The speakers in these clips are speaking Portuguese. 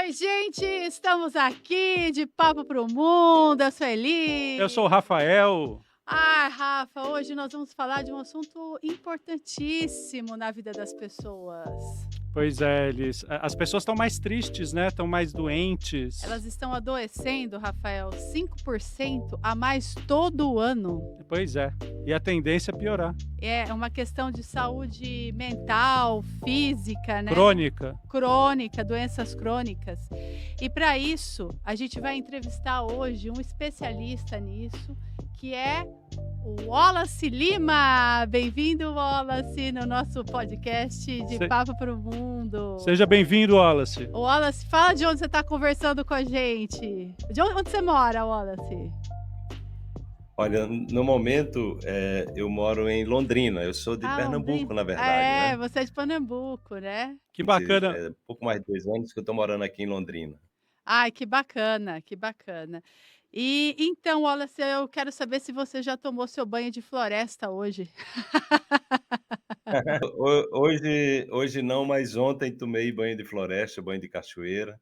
Oi, gente, estamos aqui de Papo pro Mundo. Eu sou a Eu sou o Eli. Rafael. Ai, Rafa, hoje nós vamos falar de um assunto importantíssimo na vida das pessoas. Pois é, as pessoas estão mais tristes, né, estão mais doentes. Elas estão adoecendo, Rafael, 5% a mais todo ano. Pois é, e a tendência é piorar. É uma questão de saúde mental, física, né? Crônica. Crônica, doenças crônicas. E para isso, a gente vai entrevistar hoje um especialista nisso, que é o Wallace Lima. Bem-vindo, Wallace, no nosso podcast de Papo pro Mundo. Seja bem-vindo, Wallace. Wallace, fala de onde você está conversando com a gente. De onde você mora, Wallace? Olha, no momento, eu moro em Londrina. Eu sou de Pernambuco, na verdade, né? Você é de Pernambuco, né? Que bacana. Pouco mais de 2 anos que eu estou morando aqui em Londrina. Ai, que bacana, que bacana. E então, Wallace, eu quero saber se você já tomou seu banho de floresta hoje. Hoje não, mas ontem tomei banho de floresta, banho de cachoeira,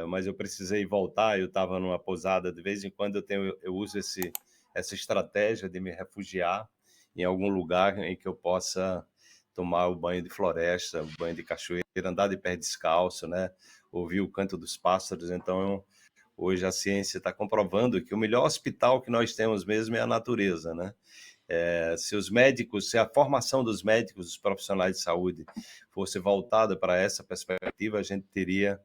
mas eu precisei voltar. Eu estava numa pousada, de vez em quando eu uso essa estratégia de me refugiar em algum lugar em que eu possa tomar o banho de floresta, o banho de cachoeira, andar de pé descalço, né? Ouvir o canto dos pássaros. Então, hoje a ciência está comprovando que o melhor hospital que nós temos mesmo é a natureza, né? Se a formação dos médicos, dos profissionais de saúde, fosse voltada para essa perspectiva, a gente teria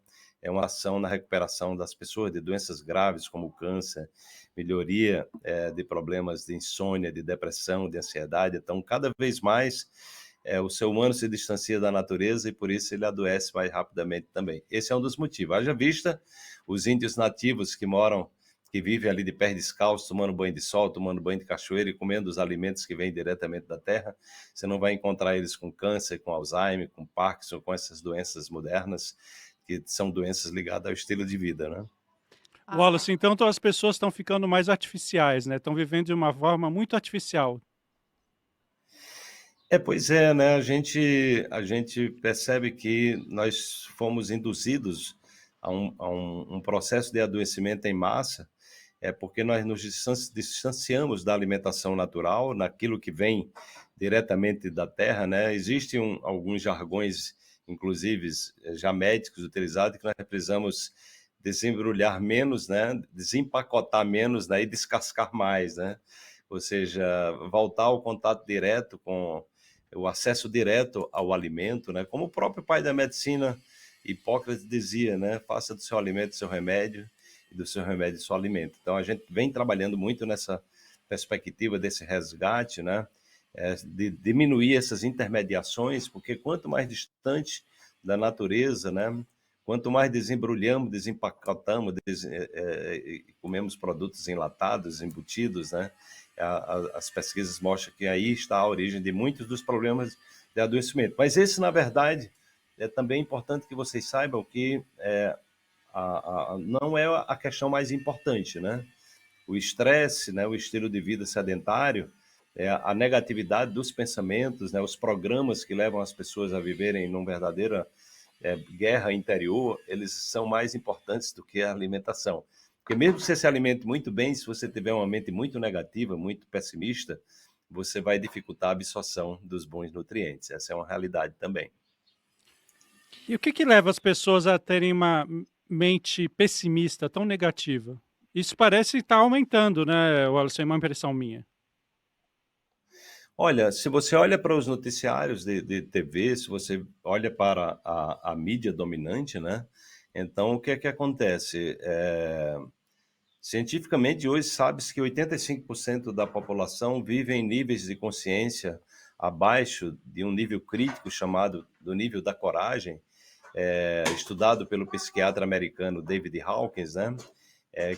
uma ação na recuperação das pessoas de doenças graves como câncer, melhoria de problemas de insônia, de depressão, de ansiedade. Então, cada vez mais o ser humano se distancia da natureza e por isso ele adoece mais rapidamente também. Esse é um dos motivos. Haja vista os índios nativos que vivem ali de pé descalço, tomando banho de sol, tomando banho de cachoeira e comendo os alimentos que vêm diretamente da terra. Você não vai encontrar eles com câncer, com Alzheimer, com Parkinson, com essas doenças modernas, que são doenças ligadas ao estilo de vida, né? Wallace, então as pessoas estão ficando mais artificiais, né? Estão vivendo de uma forma muito artificial. Pois é, né? A gente percebe que nós fomos induzidos a um processo de adoecimento em massa, porque nós nos distanciamos da alimentação natural, naquilo que vem diretamente da terra, né? Existem alguns jargões, inclusive já médicos utilizados, que nós precisamos desembrulhar menos, né? Desempacotar menos, né? E descascar mais, né? Ou seja, voltar ao contato direto com o acesso direto ao alimento, né? Como o próprio pai da medicina, Hipócrates, dizia, né? Faça do seu alimento seu remédio e do seu remédio seu alimento. Então, a gente vem trabalhando muito nessa perspectiva desse resgate, né? De diminuir essas intermediações, porque quanto mais distante da natureza, né? Quanto mais desembrulhamos, desempacotamos, comemos produtos enlatados, embutidos, né? As pesquisas mostram que aí está a origem de muitos dos problemas de adoecimento. Mas esse, na verdade, é também importante que vocês saibam que não é a questão mais importante, né? O estresse, né? O estilo de vida sedentário, a negatividade dos pensamentos, né? Os programas que levam as pessoas a viverem numa verdadeira guerra interior, eles são mais importantes do que a alimentação. Porque mesmo que você se alimente muito bem, se você tiver uma mente muito negativa, muito pessimista, você vai dificultar a absorção dos bons nutrientes. Essa é uma realidade também. E o que leva as pessoas a terem uma mente pessimista, tão negativa? Isso parece estar aumentando, né, Wallace? É uma impressão minha. Olha, se você olha para os noticiários de TV, se você olha para a mídia dominante, né? Então, o que é que acontece? Cientificamente, hoje sabe-se que 85% da população vive em níveis de consciência abaixo de um nível crítico chamado do nível da coragem, estudado pelo psiquiatra americano David Hawkins, né?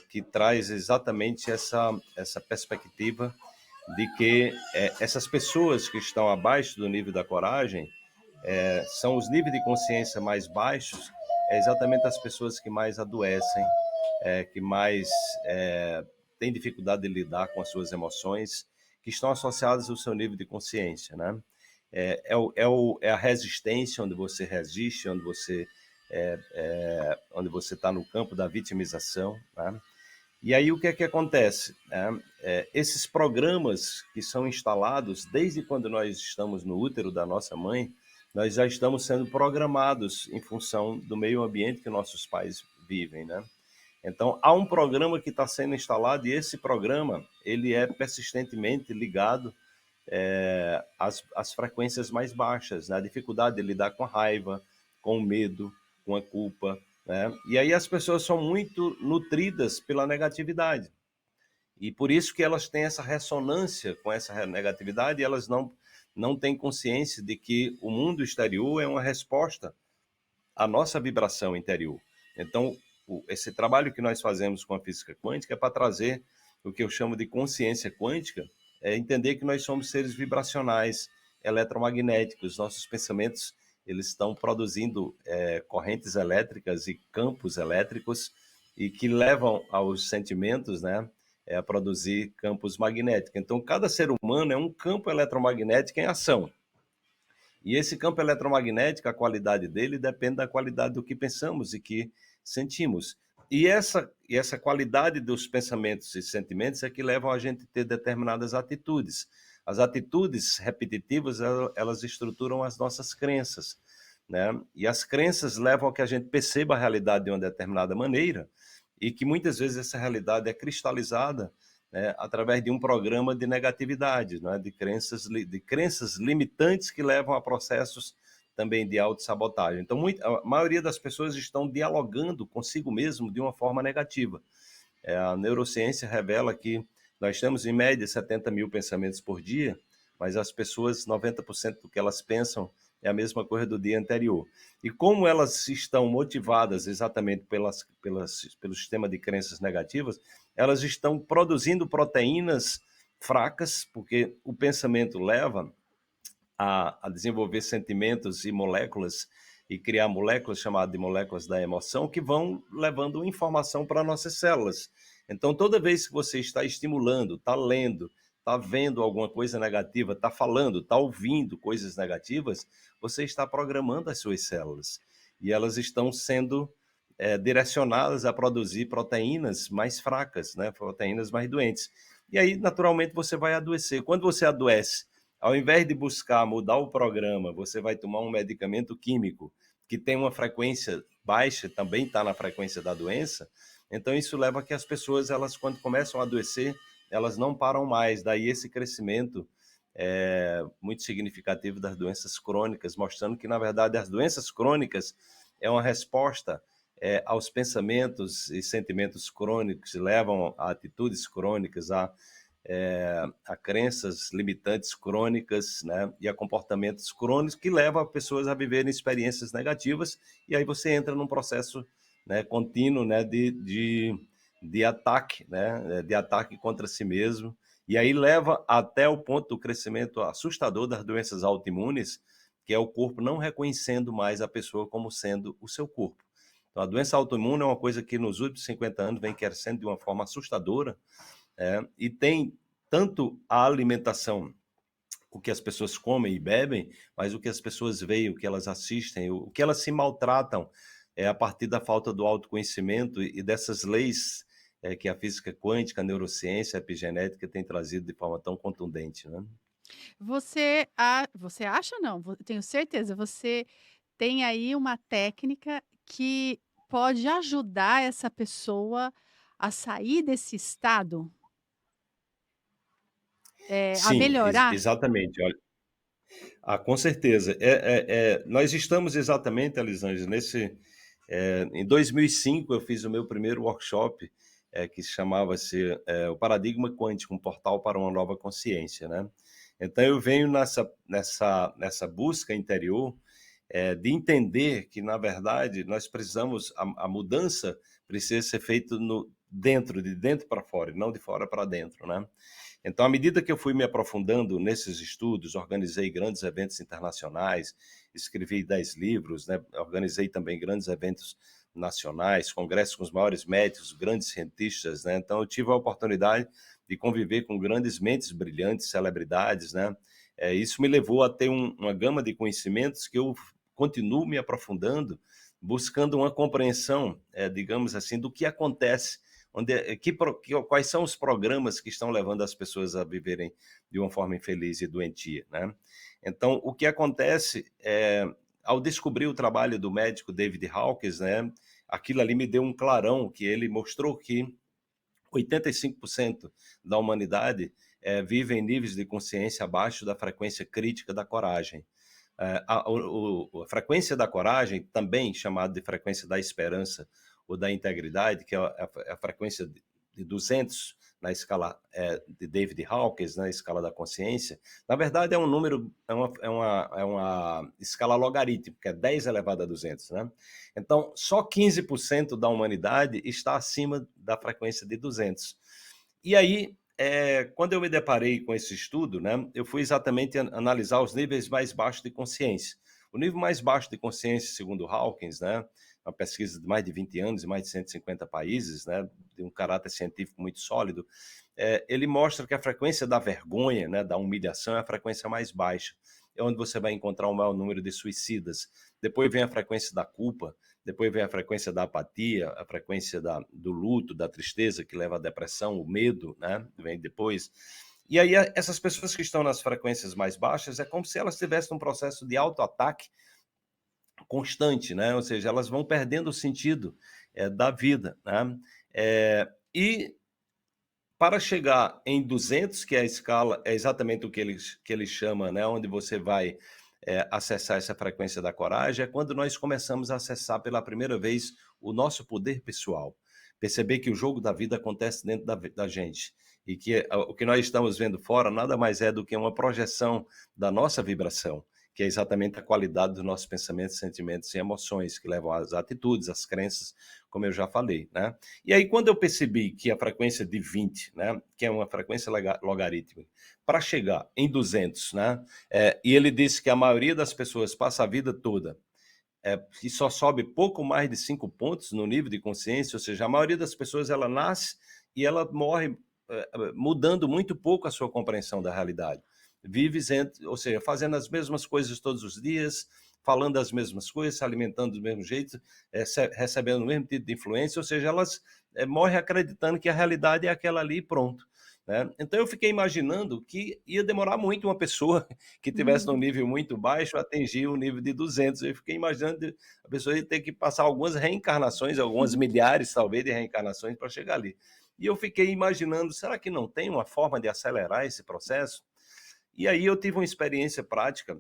Que traz exatamente essa perspectiva de que essas pessoas que estão abaixo do nível da coragem são os níveis de consciência mais baixos, exatamente as pessoas que mais adoecem, que mais têm dificuldade de lidar com as suas emoções, que estão associadas ao seu nível de consciência, né? É a resistência, onde você resiste, onde você onde você está no campo da vitimização, né? E aí o que é que acontece? Esses programas que são instalados desde quando nós estamos no útero da nossa mãe, nós já estamos sendo programados em função do meio ambiente que nossos pais vivem, né? Então, há um programa que está sendo instalado e esse programa ele é persistentemente ligado às frequências mais baixas, né? A dificuldade de lidar com a raiva, com o medo, com a culpa, né? E aí as pessoas são muito nutridas pela negatividade. E por isso que elas têm essa ressonância com essa negatividade e elas não têm consciência de que o mundo exterior é uma resposta à nossa vibração interior. Então, esse trabalho que nós fazemos com a física quântica é para trazer o que eu chamo de consciência quântica, é entender que nós somos seres vibracionais, eletromagnéticos, nossos pensamentos eles estão produzindo correntes elétricas e campos elétricos e que levam aos sentimentos, né, a produzir campos magnéticos. Então, cada ser humano é um campo eletromagnético em ação. E esse campo eletromagnético, a qualidade dele depende da qualidade do que pensamos e que sentimos. E essa qualidade dos pensamentos e sentimentos é que levam a gente a ter determinadas atitudes. As atitudes repetitivas, elas estruturam as nossas crenças, né? E as crenças levam a que a gente perceba a realidade de uma determinada maneira e que muitas vezes essa realidade é cristalizada, né, através de um programa de negatividade, né, de crenças limitantes que levam a processos também de autossabotagem. Então, a maioria das pessoas estão dialogando consigo mesmo de uma forma negativa. A neurociência revela que nós temos, em média, 70 mil pensamentos por dia, mas as pessoas, 90% do que elas pensam é a mesma coisa do dia anterior. E como elas estão motivadas exatamente pelo sistema de crenças negativas, elas estão produzindo proteínas fracas, porque o pensamento leva a desenvolver sentimentos e moléculas e criar moléculas chamadas de moléculas da emoção que vão levando informação para nossas células. Então, toda vez que você está estimulando, está lendo, está vendo alguma coisa negativa, está falando, está ouvindo coisas negativas, você está programando as suas células. E elas estão sendo direcionadas a produzir proteínas mais fracas, né? Proteínas mais doentes. E aí, naturalmente, você vai adoecer. Quando você adoece, ao invés de buscar mudar o programa, você vai tomar um medicamento químico que tem uma frequência baixa, também está na frequência da doença. Então, isso leva a que as pessoas, elas, quando começam a adoecer, elas não param mais. Daí esse crescimento muito significativo das doenças crônicas, mostrando que, na verdade, as doenças crônicas é uma resposta aos pensamentos e sentimentos crônicos, levam a atitudes crônicas, a crenças limitantes crônicas, né, e a comportamentos crônicos que levam as pessoas a viverem experiências negativas, e aí você entra num processo, né, contínuo, né, de ataque, né, de ataque contra si mesmo, e aí leva até o ponto do crescimento assustador das doenças autoimunes, que é o corpo não reconhecendo mais a pessoa como sendo o seu corpo. Então, a doença autoimune é uma coisa que nos últimos 50 anos vem crescendo de uma forma assustadora, e tem tanto a alimentação, o que as pessoas comem e bebem, mas o que as pessoas veem, o que elas assistem, o que elas se maltratam a partir da falta do autoconhecimento e dessas leis que a física quântica, a neurociência, a epigenética tem trazido de forma tão contundente, né? Você acha não, tenho certeza, você tem aí uma técnica que pode ajudar essa pessoa a sair desse estado? A Sim, melhorar? exatamente. Olha, com certeza. Nós estamos exatamente, Elisângela, em 2005 eu fiz o meu primeiro workshop que chamava-se o Paradigma Quântico, um portal para uma nova consciência, né? Então eu venho nessa busca interior de entender que, na verdade, nós precisamos, a mudança precisa ser feita de dentro para fora, e não de fora para dentro, né? Então, à medida que eu fui me aprofundando nesses estudos, organizei grandes eventos internacionais, escrevi 10 livros, né? Organizei também grandes eventos nacionais, congressos com os maiores médicos, grandes cientistas, né? Então, eu tive a oportunidade de conviver com grandes mentes brilhantes, celebridades, né? Isso me levou a ter uma gama de conhecimentos que eu continuo me aprofundando, buscando uma compreensão, digamos assim, do que acontece, quais são os programas que estão levando as pessoas a viverem de uma forma infeliz e doentia, né? Então, o que acontece ao descobrir o trabalho do médico David Hawkins, né, aquilo ali me deu um clarão, que ele mostrou que 85% da humanidade vive em níveis de consciência abaixo da frequência crítica da coragem. A frequência da coragem, também chamada de frequência da esperança ou da integridade, que é a frequência de 200 na escala de David Hawkins, na escala da consciência, na verdade é um número, é uma escala logarítmica, que é 10 elevado a 200, né? Então, só 15% da humanidade está acima da frequência de 200. E aí, quando eu me deparei com esse estudo, né, eu fui exatamente analisar os níveis mais baixos de consciência. O nível mais baixo de consciência, segundo Hawkins, né, uma pesquisa de mais de 20 anos e mais de 150 países, né, de um caráter científico muito sólido, ele mostra que a frequência da vergonha, né, da humilhação, é a frequência mais baixa. É onde você vai encontrar o maior número de suicidas. Depois vem a frequência da culpa, depois vem a frequência da apatia, a frequência do luto, da tristeza, que leva à depressão, o medo, né, vem depois. E aí essas pessoas que estão nas frequências mais baixas, é como se elas tivessem um processo de autoataque constante, né? Ou seja, elas vão perdendo o sentido da vida, né? E para chegar em 200, que é a escala, é exatamente o que ele chama, né? Onde você vai acessar essa frequência da coragem, é quando nós começamos a acessar pela primeira vez o nosso poder pessoal. Perceber que o jogo da vida acontece dentro da gente e que o que nós estamos vendo fora nada mais é do que uma projeção da nossa vibração, que é exatamente a qualidade dos nossos pensamentos, sentimentos e emoções, que levam às atitudes, às crenças, como eu já falei, né? E aí, quando eu percebi que a frequência de 20, né, que é uma frequência logarítmica, para chegar em 200, né, e ele disse que a maioria das pessoas passa a vida toda e só sobe pouco mais de 5 pontos no nível de consciência, ou seja, a maioria das pessoas, ela nasce e ela morre mudando muito pouco a sua compreensão da realidade. Vive, ou seja, fazendo as mesmas coisas todos os dias, falando as mesmas coisas, se alimentando do mesmo jeito, recebendo o mesmo tipo de influência, ou seja, elas morrem acreditando que a realidade é aquela ali e pronto, né? Então eu fiquei imaginando que ia demorar muito uma pessoa que tivesse num nível muito baixo atingir o nível de 200. Eu fiquei imaginando a pessoa ia ter que passar algumas reencarnações, algumas milhares talvez de reencarnações para chegar ali. E eu fiquei imaginando, será que não tem uma forma de acelerar esse processo? E aí eu tive uma experiência prática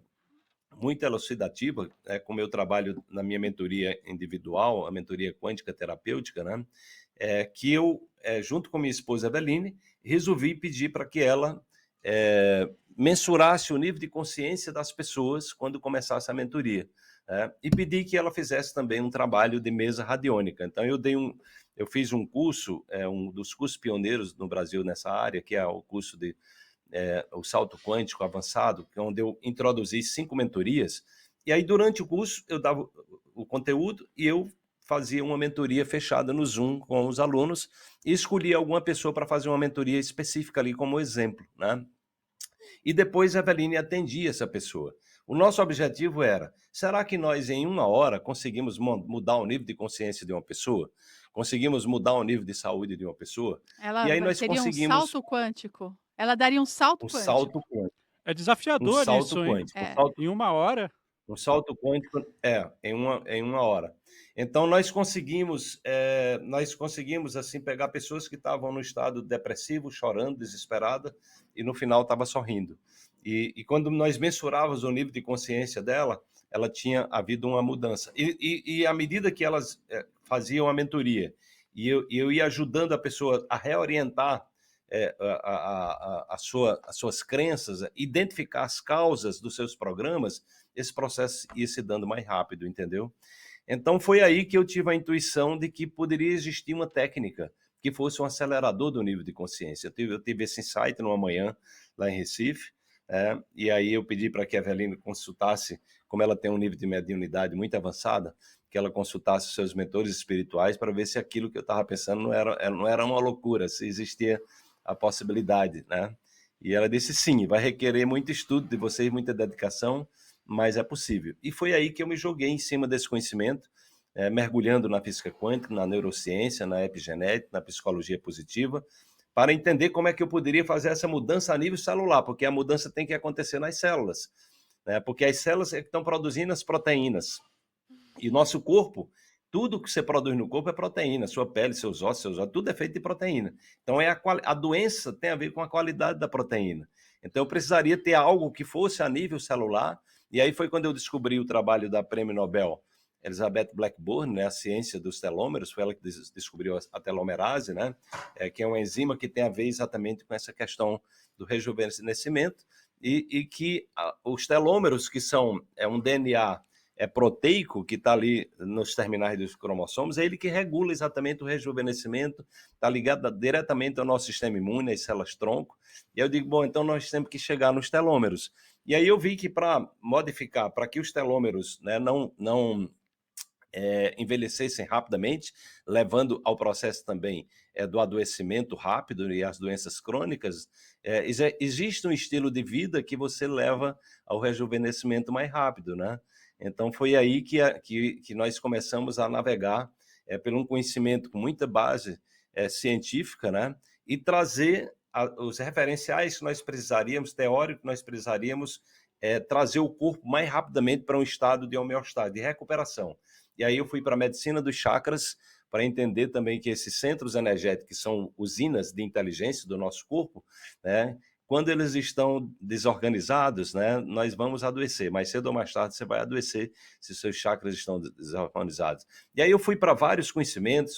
muito elucidativa, com o meu trabalho na minha mentoria individual, a mentoria quântica terapêutica, né? Que eu, junto com minha esposa Eveline, resolvi pedir para que ela mensurasse o nível de consciência das pessoas quando começasse a mentoria. E pedi que ela fizesse também um trabalho de mesa radiônica. Então eu fiz um curso, um dos cursos pioneiros no Brasil nessa área, que é o curso de o salto quântico avançado, que é onde eu introduzi 5 mentorias, e aí durante o curso eu dava o conteúdo e eu fazia uma mentoria fechada no Zoom com os alunos e escolhia alguma pessoa para fazer uma mentoria específica ali como exemplo, né? E depois a Eveline atendia essa pessoa. O nosso objetivo era, será que nós em 1 hora conseguimos mudar o nível de consciência de uma pessoa? Conseguimos mudar o nível de saúde de uma pessoa? Ela E aí nós teria um conseguimos salto quântico. Ela daria um salto um quântico. salto quântico. É Um desafiador salto isso, hein? quântico. Em 1 hora. Um salto quântico em uma hora. Então nós conseguimos assim pegar pessoas que estavam no estado depressivo, chorando, desesperada, e no final estava sorrindo. E quando nós mensurávamos o nível de consciência dela, ela tinha havido uma mudança. E à medida que elas faziam a mentoria, e eu ia ajudando a pessoa a reorientar as suas crenças, identificar as causas dos seus programas, esse processo ia se dando mais rápido, entendeu? Então foi aí que eu tive a intuição de que poderia existir uma técnica que fosse um acelerador do nível de consciência. Eu tive esse insight numa manhã lá em Recife, e aí eu pedi para que a Eveline consultasse, como ela tem um nível de mediunidade muito avançada, que ela consultasse os seus mentores espirituais para ver se aquilo que eu estava pensando não era uma loucura, se existia a possibilidade, né? E ela disse sim, vai requerer muito estudo de vocês, muita dedicação, mas é possível. E foi aí que eu me joguei em cima desse conhecimento, mergulhando na física quântica, na neurociência, na epigenética, na psicologia positiva, para entender como é que eu poderia fazer essa mudança a nível celular, porque a mudança tem que acontecer nas células, né? Porque as células é que estão produzindo as proteínas. E nosso corpo, tudo que você produz no corpo é proteína, sua pele, seus ossos, tudo é feito de proteína. Então, a doença tem a ver com a qualidade da proteína. Então, eu precisaria ter algo que fosse a nível celular, e aí foi quando eu descobri o trabalho da Prêmio Nobel Elizabeth Blackburn, né, a ciência dos telômeros, foi ela que descobriu a telomerase, né, que é uma enzima que tem a ver exatamente com essa questão do rejuvenescimento, e que os telômeros, que são um DNA proteico que está ali nos terminais dos cromossomos, é ele que regula exatamente o rejuvenescimento, está ligado diretamente ao nosso sistema imune, às células-tronco. E eu digo, bom, então nós temos que chegar nos telômeros. E aí eu vi que para modificar, para que os telômeros, né, não envelhecessem rapidamente, levando ao processo também do adoecimento rápido e as doenças crônicas, existe um estilo de vida que você leva ao rejuvenescimento mais rápido, né? Então foi aí que nós começamos a navegar por um conhecimento com muita base científica, né? E trazer os referenciais que nós precisaríamos, teóricos que nós precisaríamos, trazer o corpo mais rapidamente para um estado de homeostase, de recuperação. E aí eu fui para a medicina dos chakras, para entender também que esses centros energéticos, que são usinas de inteligência do nosso corpo, né, quando eles estão desorganizados, né, nós vamos adoecer. Mais cedo ou mais tarde você vai adoecer se seus chakras estão desorganizados. E aí eu fui para vários conhecimentos,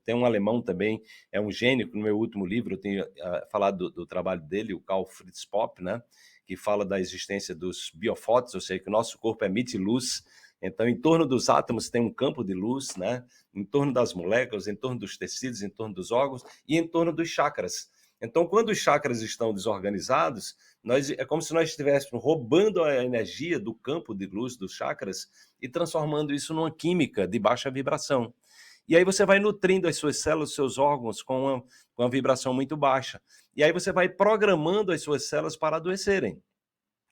tem um alemão também, é um gênio, no meu último livro eu tenho falado do trabalho dele, o Carl Fritz Popp, né, que fala da existência dos biofótons, ou seja, que o nosso corpo emite luz. Então, em torno dos átomos tem um campo de luz, né? Em torno das moléculas, em torno dos tecidos, em torno dos órgãos e em torno dos chakras. Então, quando os chakras estão desorganizados, é como se nós estivéssemos roubando a energia do campo de luz dos chakras e transformando isso numa química de baixa vibração. E aí você vai nutrindo as suas células, os seus órgãos com uma vibração muito baixa. E aí você vai programando as suas células para adoecerem.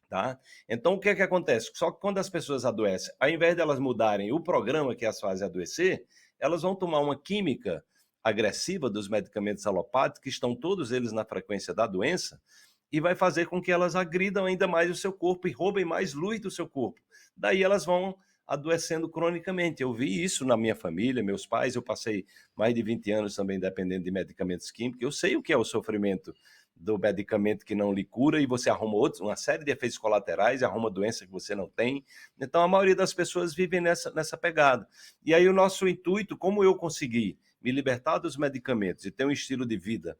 Tá? Então, o que é que acontece? Só que quando as pessoas adoecem, ao invés de elas mudarem o programa que as faz adoecer, elas vão tomar uma química agressiva dos medicamentos alopáticos, que estão todos eles na frequência da doença, e vai fazer com que elas agridam ainda mais o seu corpo e roubem mais luz do seu corpo. Daí elas vão adoecendo cronicamente. Eu vi isso na minha família, meus pais, eu passei mais de 20 anos também dependendo de medicamentos químicos, eu sei o que é o sofrimento do medicamento que não lhe cura e você arruma uma série de efeitos colaterais, arruma doença que você não tem. Então, a maioria das pessoas vivem nessa pegada. E aí o nosso intuito, como eu consegui me libertar dos medicamentos e ter um estilo de vida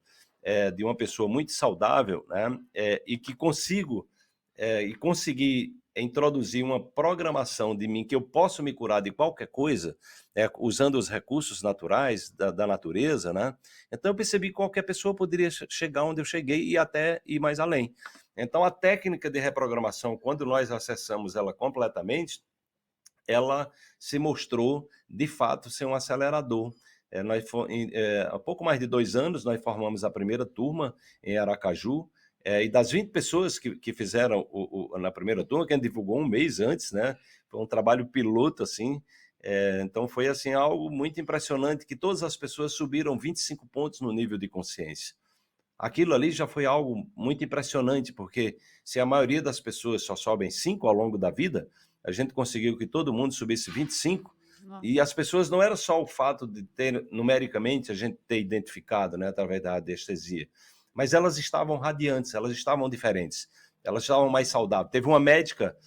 de uma pessoa muito saudável, né, e que consegui introduzir uma programação de mim que eu posso me curar de qualquer coisa, usando os recursos naturais da natureza, né? Então eu percebi que qualquer pessoa poderia chegar onde eu cheguei e até ir mais além. Então a técnica de reprogramação, quando nós acessamos ela completamente, ela se mostrou de fato ser um acelerador. Há pouco mais de 2 anos nós formamos a primeira turma em Aracaju, e das 20 pessoas que fizeram na primeira turma, que a gente divulgou um mês antes, né? Foi um trabalho piloto, assim. Então foi assim, algo muito impressionante, que todas as pessoas subiram 25 pontos no nível de consciência. Aquilo ali já foi algo muito impressionante, porque se a maioria das pessoas só sobem 5 ao longo da vida, a gente conseguiu que todo mundo subisse 25, e as pessoas não era só o fato de ter, numericamente, a gente ter identificado, né, através da radiestesia, mas elas estavam radiantes, elas estavam diferentes, elas estavam mais saudáveis. Teve uma médica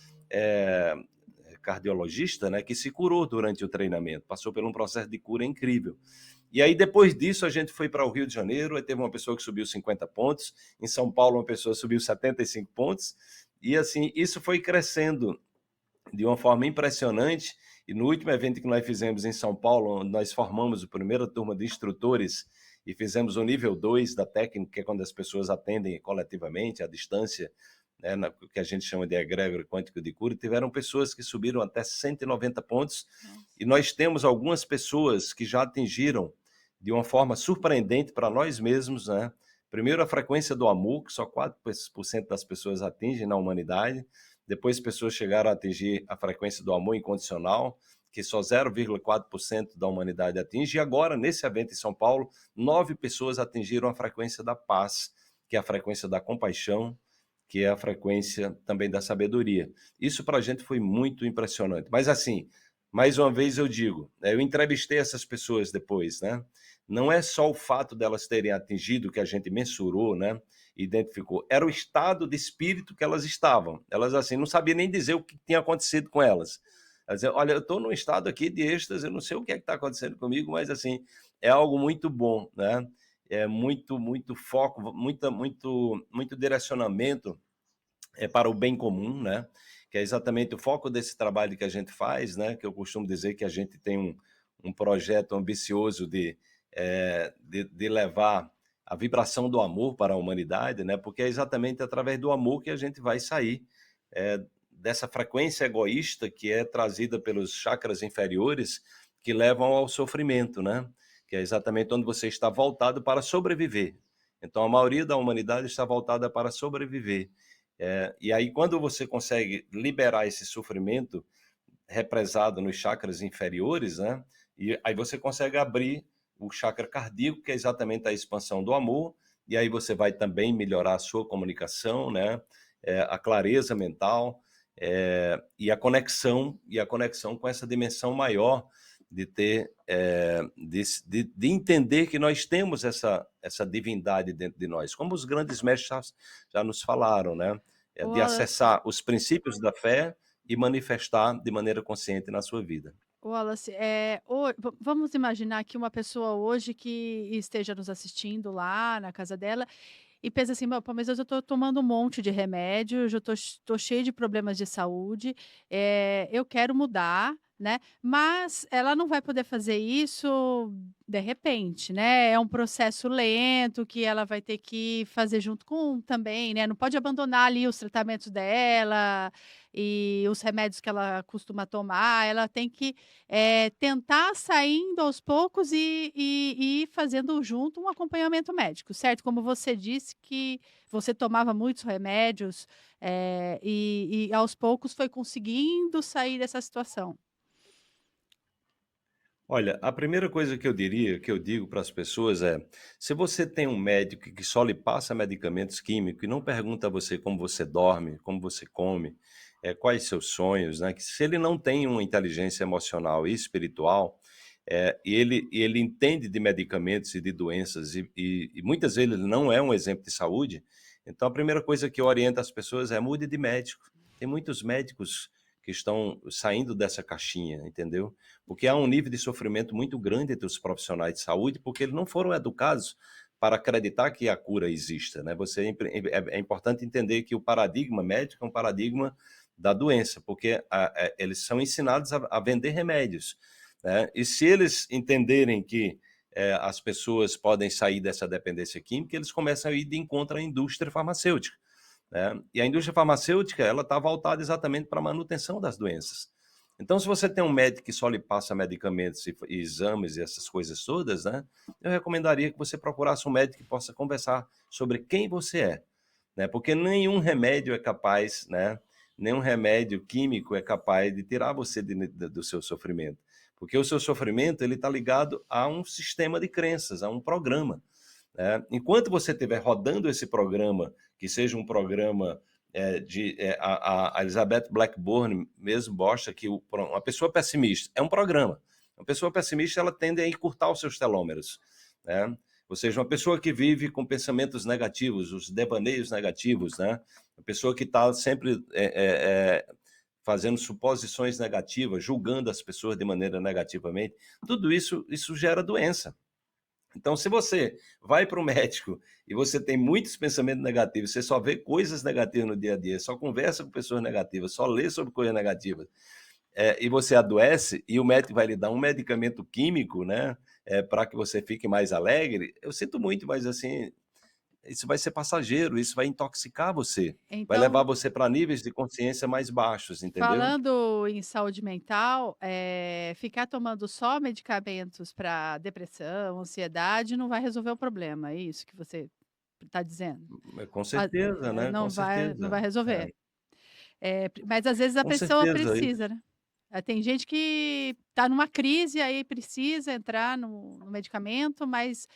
cardiologista, né, que se curou durante o treinamento, passou por um processo de cura incrível. E aí, depois disso, a gente foi para o Rio de Janeiro, aí teve uma pessoa que subiu 50 pontos, em São Paulo uma pessoa subiu 75 pontos, e assim, isso foi crescendo de uma forma impressionante. E no último evento que nós fizemos em São Paulo, onde nós formamos a primeira turma de instrutores e fizemos o nível 2 da técnica, que é quando as pessoas atendem coletivamente, à distância, né, que a gente chama de egrégora quântico de cura, tiveram pessoas que subiram até 190 pontos. E nós temos algumas pessoas que já atingiram de uma forma surpreendente para nós mesmos, né? Primeiro, a frequência do amor, que só 4% das pessoas atingem na humanidade. depois pessoas chegaram a atingir a frequência do amor incondicional, que só 0,4% da humanidade atinge, e agora, nesse evento em São Paulo, 9 pessoas atingiram a frequência da paz, que é a frequência da compaixão, que é a frequência também da sabedoria. Isso para a gente foi muito impressionante. Mas assim, mais uma vez eu digo, eu entrevistei essas pessoas depois, né? Não é só o fato delas terem atingido, que a gente mensurou, né? Identificou. Era o estado de espírito que elas estavam. Elas, assim, não sabiam nem dizer o que tinha acontecido com elas. Elas diziam, olha, eu estou num estado aqui de êxtase, eu não sei o que é que está acontecendo comigo, mas, assim, é algo muito bom, né? É muito foco, muito direcionamento para o bem comum, né? Que é exatamente o foco desse trabalho que a gente faz, né? Que eu costumo dizer que a gente tem um projeto ambicioso de levar a vibração do amor para a humanidade, né? Porque é exatamente através do amor que a gente vai sair dessa frequência egoísta que é trazida pelos chakras inferiores que levam ao sofrimento, né? Que é exatamente onde você está voltado para sobreviver. Então, a maioria da humanidade está voltada para sobreviver. E aí, quando você consegue liberar esse sofrimento represado nos chakras inferiores, né? E aí você consegue abrir o chakra cardíaco, que é exatamente a expansão do amor, e aí você vai também melhorar a sua comunicação, né? A clareza mental, e a conexão com essa dimensão maior de ter, de entender que nós temos essa divindade dentro de nós, como os grandes mestres já nos falaram, né? De Wallace, acessar os princípios da fé e manifestar de maneira consciente na sua vida. Wallace, vamos imaginar que uma pessoa hoje que esteja nos assistindo lá na casa dela e pensa assim: "Pô, mas eu já estou tomando um monte de remédio, eu já estou cheio de problemas de saúde, eu quero mudar", né, mas ela não vai poder fazer isso de repente, né, é um processo lento que ela vai ter que fazer junto com também, né, não pode abandonar ali os tratamentos dela e os remédios que ela costuma tomar, ela tem que, tentar saindo aos poucos e ir fazendo junto um acompanhamento médico, certo? Como você disse que você tomava muitos remédios, e aos poucos foi conseguindo sair dessa situação. Olha, a primeira coisa que eu digo para as pessoas é: se você tem um médico que só lhe passa medicamentos químicos e não pergunta a você como você dorme, como você come, quais seus sonhos, né? Que se ele não tem uma inteligência emocional e espiritual, e ele entende de medicamentos e de doenças e muitas vezes ele não é um exemplo de saúde, então a primeira coisa que eu oriento as pessoas é mude de médico. Tem muitos médicos que estão saindo dessa caixinha, entendeu? Porque há um nível de sofrimento muito grande entre os profissionais de saúde, porque eles não foram educados para acreditar que a cura exista, né? É importante entender que o paradigma médico é um paradigma da doença, porque eles são ensinados a vender remédios, né? E se eles entenderem que as pessoas podem sair dessa dependência química, eles começam a ir de encontro à indústria farmacêutica, né? E a indústria farmacêutica, ela está voltada exatamente para a manutenção das doenças. Então, se você tem um médico que só lhe passa medicamentos e exames e essas coisas todas, né? Eu recomendaria que você procurasse um médico que possa conversar sobre quem você é, né? Porque nenhum remédio é capaz, né? Nenhum remédio químico é capaz de tirar você do seu sofrimento. Porque o seu sofrimento, ele está ligado a um sistema de crenças, a um programa. Enquanto você estiver rodando esse programa, que seja um programa a Elizabeth Blackburn mesmo mostra que uma pessoa pessimista é um programa. Uma pessoa pessimista, ela tende a encurtar os seus telômeros, né? Ou seja, uma pessoa que vive com pensamentos negativos, os devaneios negativos, né? Uma pessoa que está sempre fazendo suposições negativas, julgando as pessoas de maneira negativamente, tudo isso gera doença. Então, se você vai para o médico e você tem muitos pensamentos negativos, você só vê coisas negativas no dia a dia, só conversa com pessoas negativas, só lê sobre coisas negativas, e você adoece e o médico vai lhe dar um medicamento químico, né, para que você fique mais alegre, eu sinto muito, mas assim, isso vai ser passageiro, isso vai intoxicar você, vai levar Então, você para níveis de consciência mais baixos, entendeu? falando em saúde mental, ficar tomando só medicamentos para depressão, ansiedade, não vai resolver o problema, é isso que você está dizendo? Com certeza, né? Com Não vai certeza. resolver. Mas às vezes a Com pessoa certeza. precisa, né. Tem gente que está numa crise, aí precisa entrar no medicamento, mas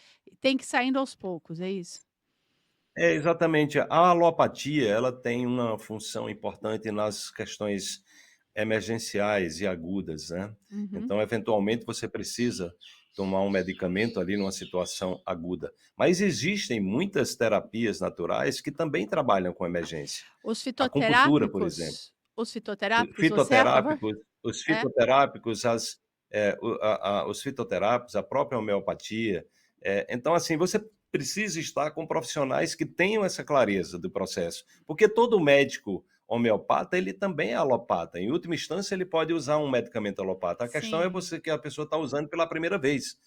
tem que ir saindo aos poucos, é isso? É, exatamente. A alopatia, ela tem uma função importante nas questões emergenciais e agudas, né. Uhum. Então, eventualmente, você precisa tomar um medicamento ali numa situação aguda. Mas existem muitas terapias naturais que também trabalham com emergência. Os Acupuntura, por exemplo. fitoterápicos os fitoterápicos, você é a favor? Fitoterápicos, os É? fitoterápicos, os fitoterápicos, a própria homeopatia. Então, assim, você precisa estar com profissionais que tenham essa clareza do processo, porque todo médico homeopata, ele também é alopata. Em última instância, ele pode usar um medicamento alopata. A questão é Sim, você que a pessoa está usando pela primeira vez.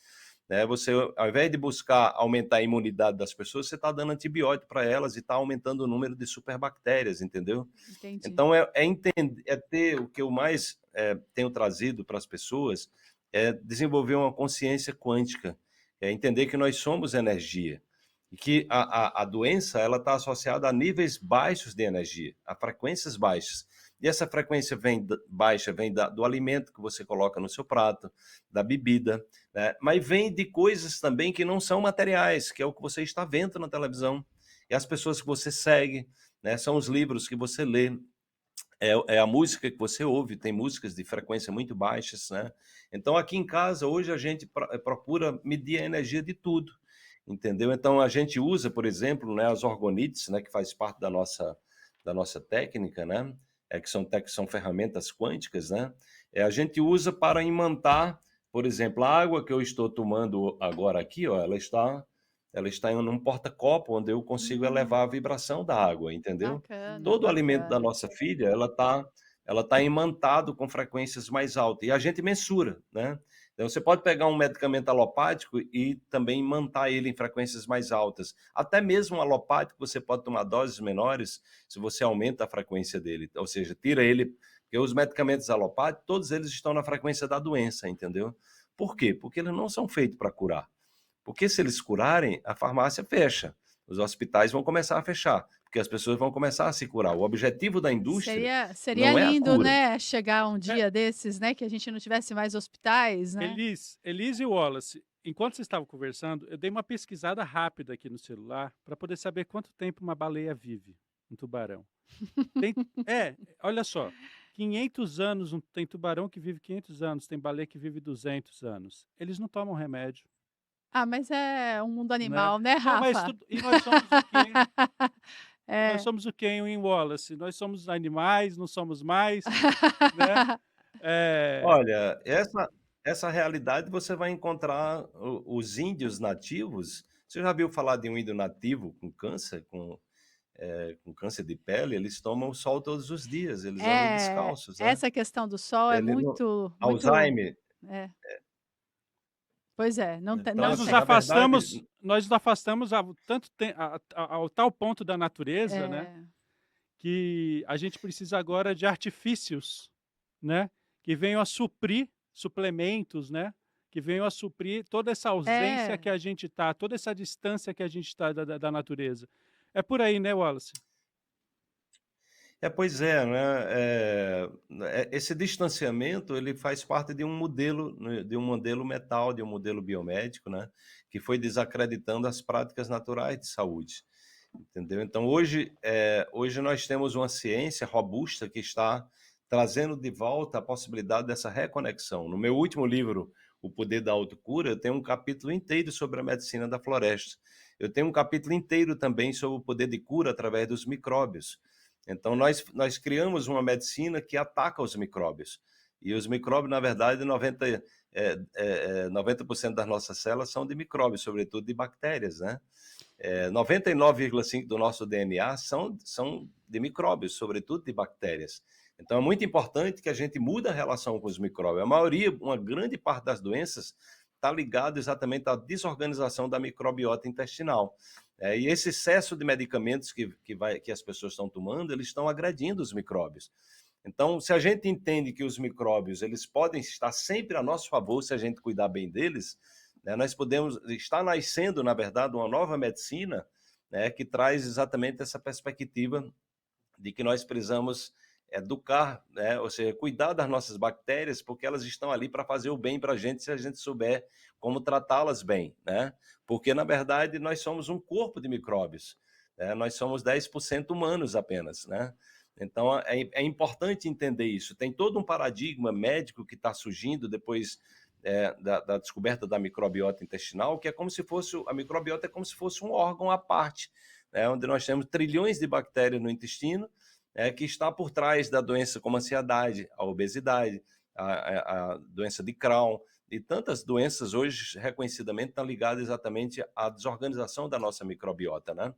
Né? Você, ao invés de buscar aumentar a imunidade das pessoas, você está dando antibiótico para elas e está aumentando o número de superbactérias, entendeu? entendi. Então, entender, ter o que eu mais tenho trazido para as pessoas é desenvolver uma consciência quântica, é entender que nós somos energia e que a doença ela está associada a níveis baixos de energia, a frequências baixas. E essa frequência baixa vem do alimento que você coloca no seu prato, da bebida, né? Mas vem de coisas também que não são materiais, que é o que você está vendo na televisão, e as pessoas que você segue, né? São os livros que você lê, é a música que você ouve, tem músicas de frequência muito baixas, né? Então, aqui em casa, hoje, a gente procura medir a energia de tudo, entendeu? Então, a gente usa, por exemplo, né, as orgonites, né, que faz parte da nossa técnica, né? Que são ferramentas quânticas, né? A gente usa para imantar, por exemplo, a água que eu estou tomando agora aqui, ó, ela está em um porta-copo onde eu consigo elevar a Hum, vibração da água, entendeu? bacana, Todo o alimento da bacana. nossa filha, ela tá imantado com frequências mais altas e a gente mensura, né? Então você pode pegar um medicamento alopático e também imantar ele em frequências mais altas. Até mesmo um alopático você pode tomar doses menores se você aumenta a frequência dele, ou seja, tira ele, porque os medicamentos alopáticos, todos eles estão na frequência da doença, entendeu? Por quê? Porque eles não são feitos para curar. Porque se eles curarem, a farmácia fecha. Os hospitais vão começar a fechar, porque as pessoas vão começar a se curar. O objetivo da indústria Seria não é a lindo, cura. né, chegar um É, dia desses, né, que a gente não tivesse mais hospitais, né. Elise e Wallace, enquanto vocês estavam conversando, eu dei uma pesquisada rápida aqui no celular para poder saber quanto tempo uma baleia vive, um tubarão. Tem, olha só, 500 anos, tem tubarão que vive 500 anos, tem baleia que vive 200 anos. Eles não tomam remédio, Ah, mas é um mundo né? animal, né, Não, mas Rafa? tudo, e nós somos o quê? E nós É. somos o quê em Wallace? Nós somos animais, não somos mais, né? É, Olha, essa realidade você vai encontrar os índios nativos. Você já viu falar de um índio nativo com câncer, com câncer de pele? Eles tomam sol todos os dias, eles andam É, descalços, né? essa questão do sol é Ele não, muito muito Alzheimer. é, pois é, Então, nós nos assim, tem. na verdade, afastamos ao tal ponto da natureza, né? É, Que a gente precisa agora de artifícios, né? Que venham a suprir suplementos, né? Que venham a suprir toda essa ausência é. que a gente está, toda essa distância que a gente está da natureza. É por aí, né, Wallace? pois é, né? Esse distanciamento ele faz parte de um modelo, né, de um modelo mental, de um modelo biomédico, né? Que foi desacreditando as práticas naturais de saúde, entendeu? Então hoje nós temos uma ciência robusta que está trazendo de volta a possibilidade dessa reconexão. No meu último livro, O Poder da Autocura, eu tenho um capítulo inteiro sobre a medicina da floresta. Eu tenho um capítulo inteiro também sobre o poder de cura através dos micróbios. Então, nós criamos uma medicina que ataca os micróbios. E os micróbios, na verdade, 90% das nossas células são de micróbios, sobretudo de bactérias, né? 99,5% do nosso DNA são de micróbios, sobretudo de bactérias. Então, é muito importante que a gente mude a relação com os micróbios. A maioria, uma grande parte das doenças está ligada exatamente à desorganização da microbiota intestinal. E esse excesso de medicamentos que as pessoas estão tomando, eles estão agredindo os micróbios. Então, se a gente entende que os micróbios eles podem estar sempre a nosso favor se a gente cuidar bem deles, né, nós podemos estar nascendo, na verdade, uma nova medicina, né, que traz exatamente essa perspectiva de que nós precisamos educar, né? Ou seja, cuidar das nossas bactérias, porque elas estão ali para fazer o bem para a gente, se a gente souber como tratá-las bem, né? Porque, na verdade, nós somos um corpo de micróbios, né? Nós somos 10% humanos apenas, né? Então, é importante entender isso. Tem todo um paradigma médico que está surgindo depois da descoberta da microbiota intestinal, que é como se fosse, a microbiota é como se fosse um órgão à parte, né? Onde nós temos trilhões de bactérias no intestino, que está por trás da doença como a ansiedade, a obesidade, a doença de Crohn, e tantas doenças hoje reconhecidamente estão ligadas exatamente à desorganização da nossa microbiota, né?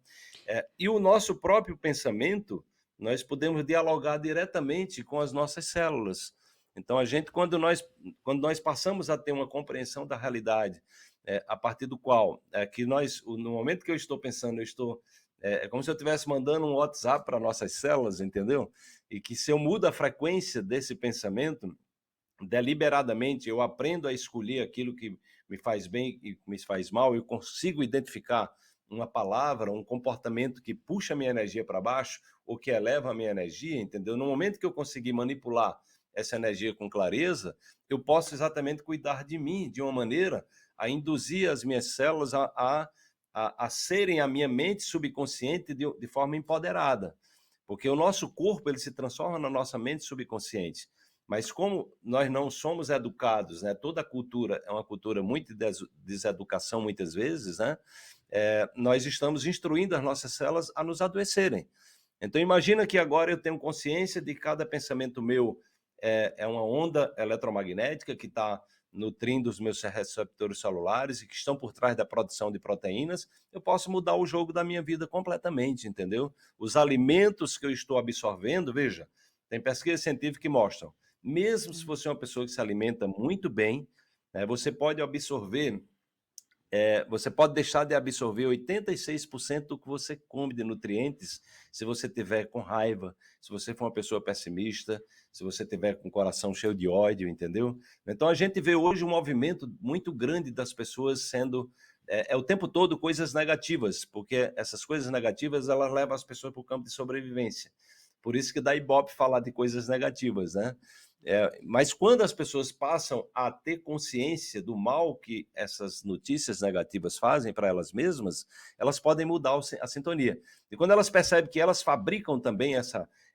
E o nosso próprio pensamento, nós podemos dialogar diretamente com as nossas células. Então, quando nós passamos a ter uma compreensão da realidade, a partir do qual, no momento que eu estou pensando, é como se eu estivesse mandando um WhatsApp para nossas células, entendeu? E que se eu mudo a frequência desse pensamento, deliberadamente, eu aprendo a escolher aquilo que me faz bem e me faz mal, eu consigo identificar uma palavra, um comportamento que puxa a minha energia para baixo ou que eleva a minha energia, entendeu? No momento que eu conseguir manipular essa energia com clareza, eu posso exatamente cuidar de mim de uma maneira a induzir as minhas células a serem a minha mente subconsciente de forma empoderada. Porque o nosso corpo ele se transforma na nossa mente subconsciente. Mas como nós não somos educados, né? Toda a cultura é uma cultura muito de deseducação muitas vezes, né? Nós estamos instruindo as nossas células a nos adoecerem. Então imagina que agora eu tenho consciência de que cada pensamento meu é uma onda eletromagnética que está nutrindo os meus receptores celulares e que estão por trás da produção de proteínas, eu posso mudar o jogo da minha vida completamente, entendeu? Os alimentos que eu estou absorvendo, veja, tem pesquisas científicas que mostram, mesmo se você é uma pessoa que se alimenta muito bem, você pode absorver, você pode deixar de absorver 86% do que você come de nutrientes se você tiver com raiva, se você for uma pessoa pessimista, se você tiver com o coração cheio de ódio, entendeu? Então a gente vê hoje um movimento muito grande das pessoas sendo o tempo todo coisas negativas, porque essas coisas negativas elas levam as pessoas para o campo de sobrevivência. Por isso que dá ibope falar de coisas negativas, né? Mas quando as pessoas passam a ter consciência do mal que essas notícias negativas fazem para elas mesmas, elas podem mudar a sintonia. E quando elas percebem que elas fabricam também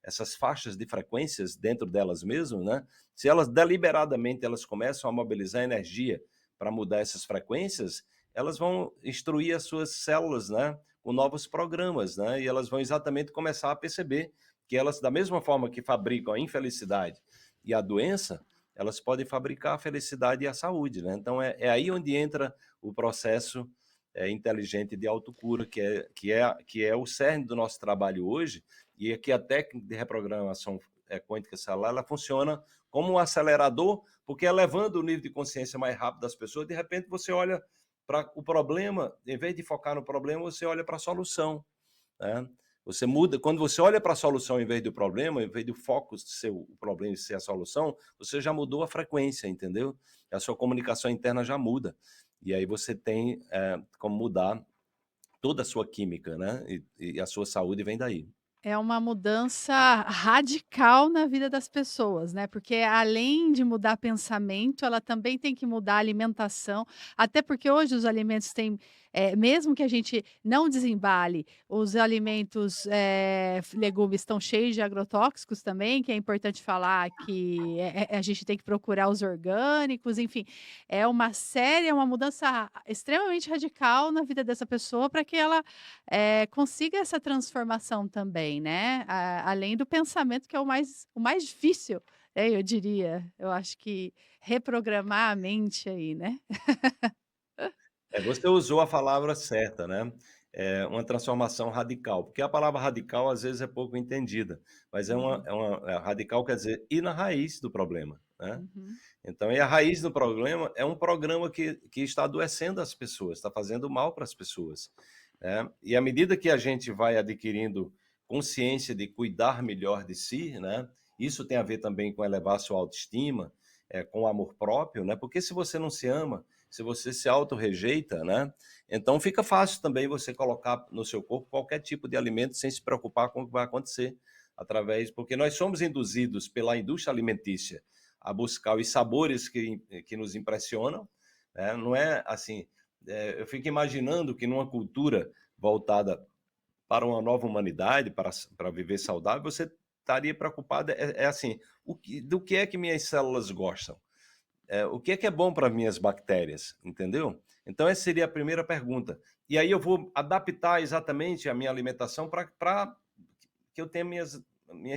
essas faixas de frequências dentro delas mesmas, né? Se elas deliberadamente elas começam a mobilizar energia para mudar essas frequências, elas vão instruir as suas células, né? Com novos programas, né? E elas vão exatamente começar a perceber que elas, da mesma forma que fabricam a infelicidade e a doença, elas podem fabricar a felicidade e a saúde, né? Então é aí onde entra o processo inteligente de autocura, que é o cerne do nosso trabalho hoje, e aqui a técnica de reprogramação quântica celular, ela funciona como um acelerador, porque elevando o nível de consciência mais rápido das pessoas, de repente você olha para o problema, em vez de focar no problema, você olha para a solução, né? Você muda, quando você olha para a solução em vez do problema, em vez do foco ser o problema e ser a solução, você já mudou a frequência, entendeu? A sua comunicação interna já muda. E aí você tem como mudar toda a sua química, né? E a sua saúde vem daí. É uma mudança radical na vida das pessoas, né, porque além de mudar pensamento, ela também tem que mudar a alimentação, até porque hoje os alimentos têm, mesmo que a gente não desembale, os alimentos, legumes estão cheios de agrotóxicos também, que é importante falar que, a gente tem que procurar os orgânicos, enfim, é uma mudança extremamente radical na vida dessa pessoa para que ela consiga essa transformação também, né, além do pensamento que é o mais difícil, eu diria. Eu acho que reprogramar a mente aí, né. Você usou a palavra certa, né? Uma transformação radical, porque a palavra radical às vezes é pouco entendida, mas Uhum, radical quer dizer ir na raiz do problema, né? uhum. Então, e a raiz do problema é um programa que está adoecendo as pessoas, está fazendo mal para as pessoas, né? E à medida que a gente vai adquirindo consciência de cuidar melhor de si, né? Isso tem a ver também com elevar sua autoestima, com o amor próprio, né? Porque se você não se ama, se você se auto-rejeita, né? Então fica fácil também você colocar no seu corpo qualquer tipo de alimento sem se preocupar com o que vai acontecer, porque nós somos induzidos pela indústria alimentícia a buscar os sabores que nos impressionam, né? Não é assim, eu fico imaginando que numa cultura voltada para uma nova humanidade, para viver saudável, você estaria preocupado, assim, do que é que minhas células gostam? O que é bom para minhas bactérias, entendeu? Então, essa seria a primeira pergunta. E aí eu vou adaptar exatamente a minha alimentação para que eu tenha minhas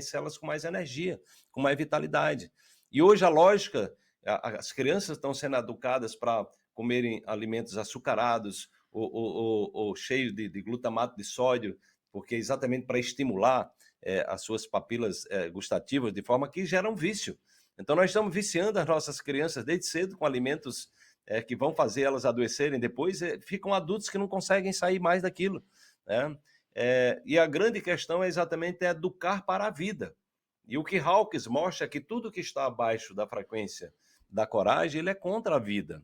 células com mais energia, com mais vitalidade. E hoje a lógica, as crianças estão sendo educadas para comerem alimentos açucarados ou cheios de glutamato de sódio, porque é exatamente para estimular as suas papilas gustativas, de forma que geram vício. Então, nós estamos viciando as nossas crianças desde cedo com alimentos que vão fazer elas adoecerem depois, ficam adultos que não conseguem sair mais daquilo, né? E a grande questão é exatamente educar para a vida. E o que Hawkins mostra é que tudo que está abaixo da frequência da coragem, ele é contra a vida.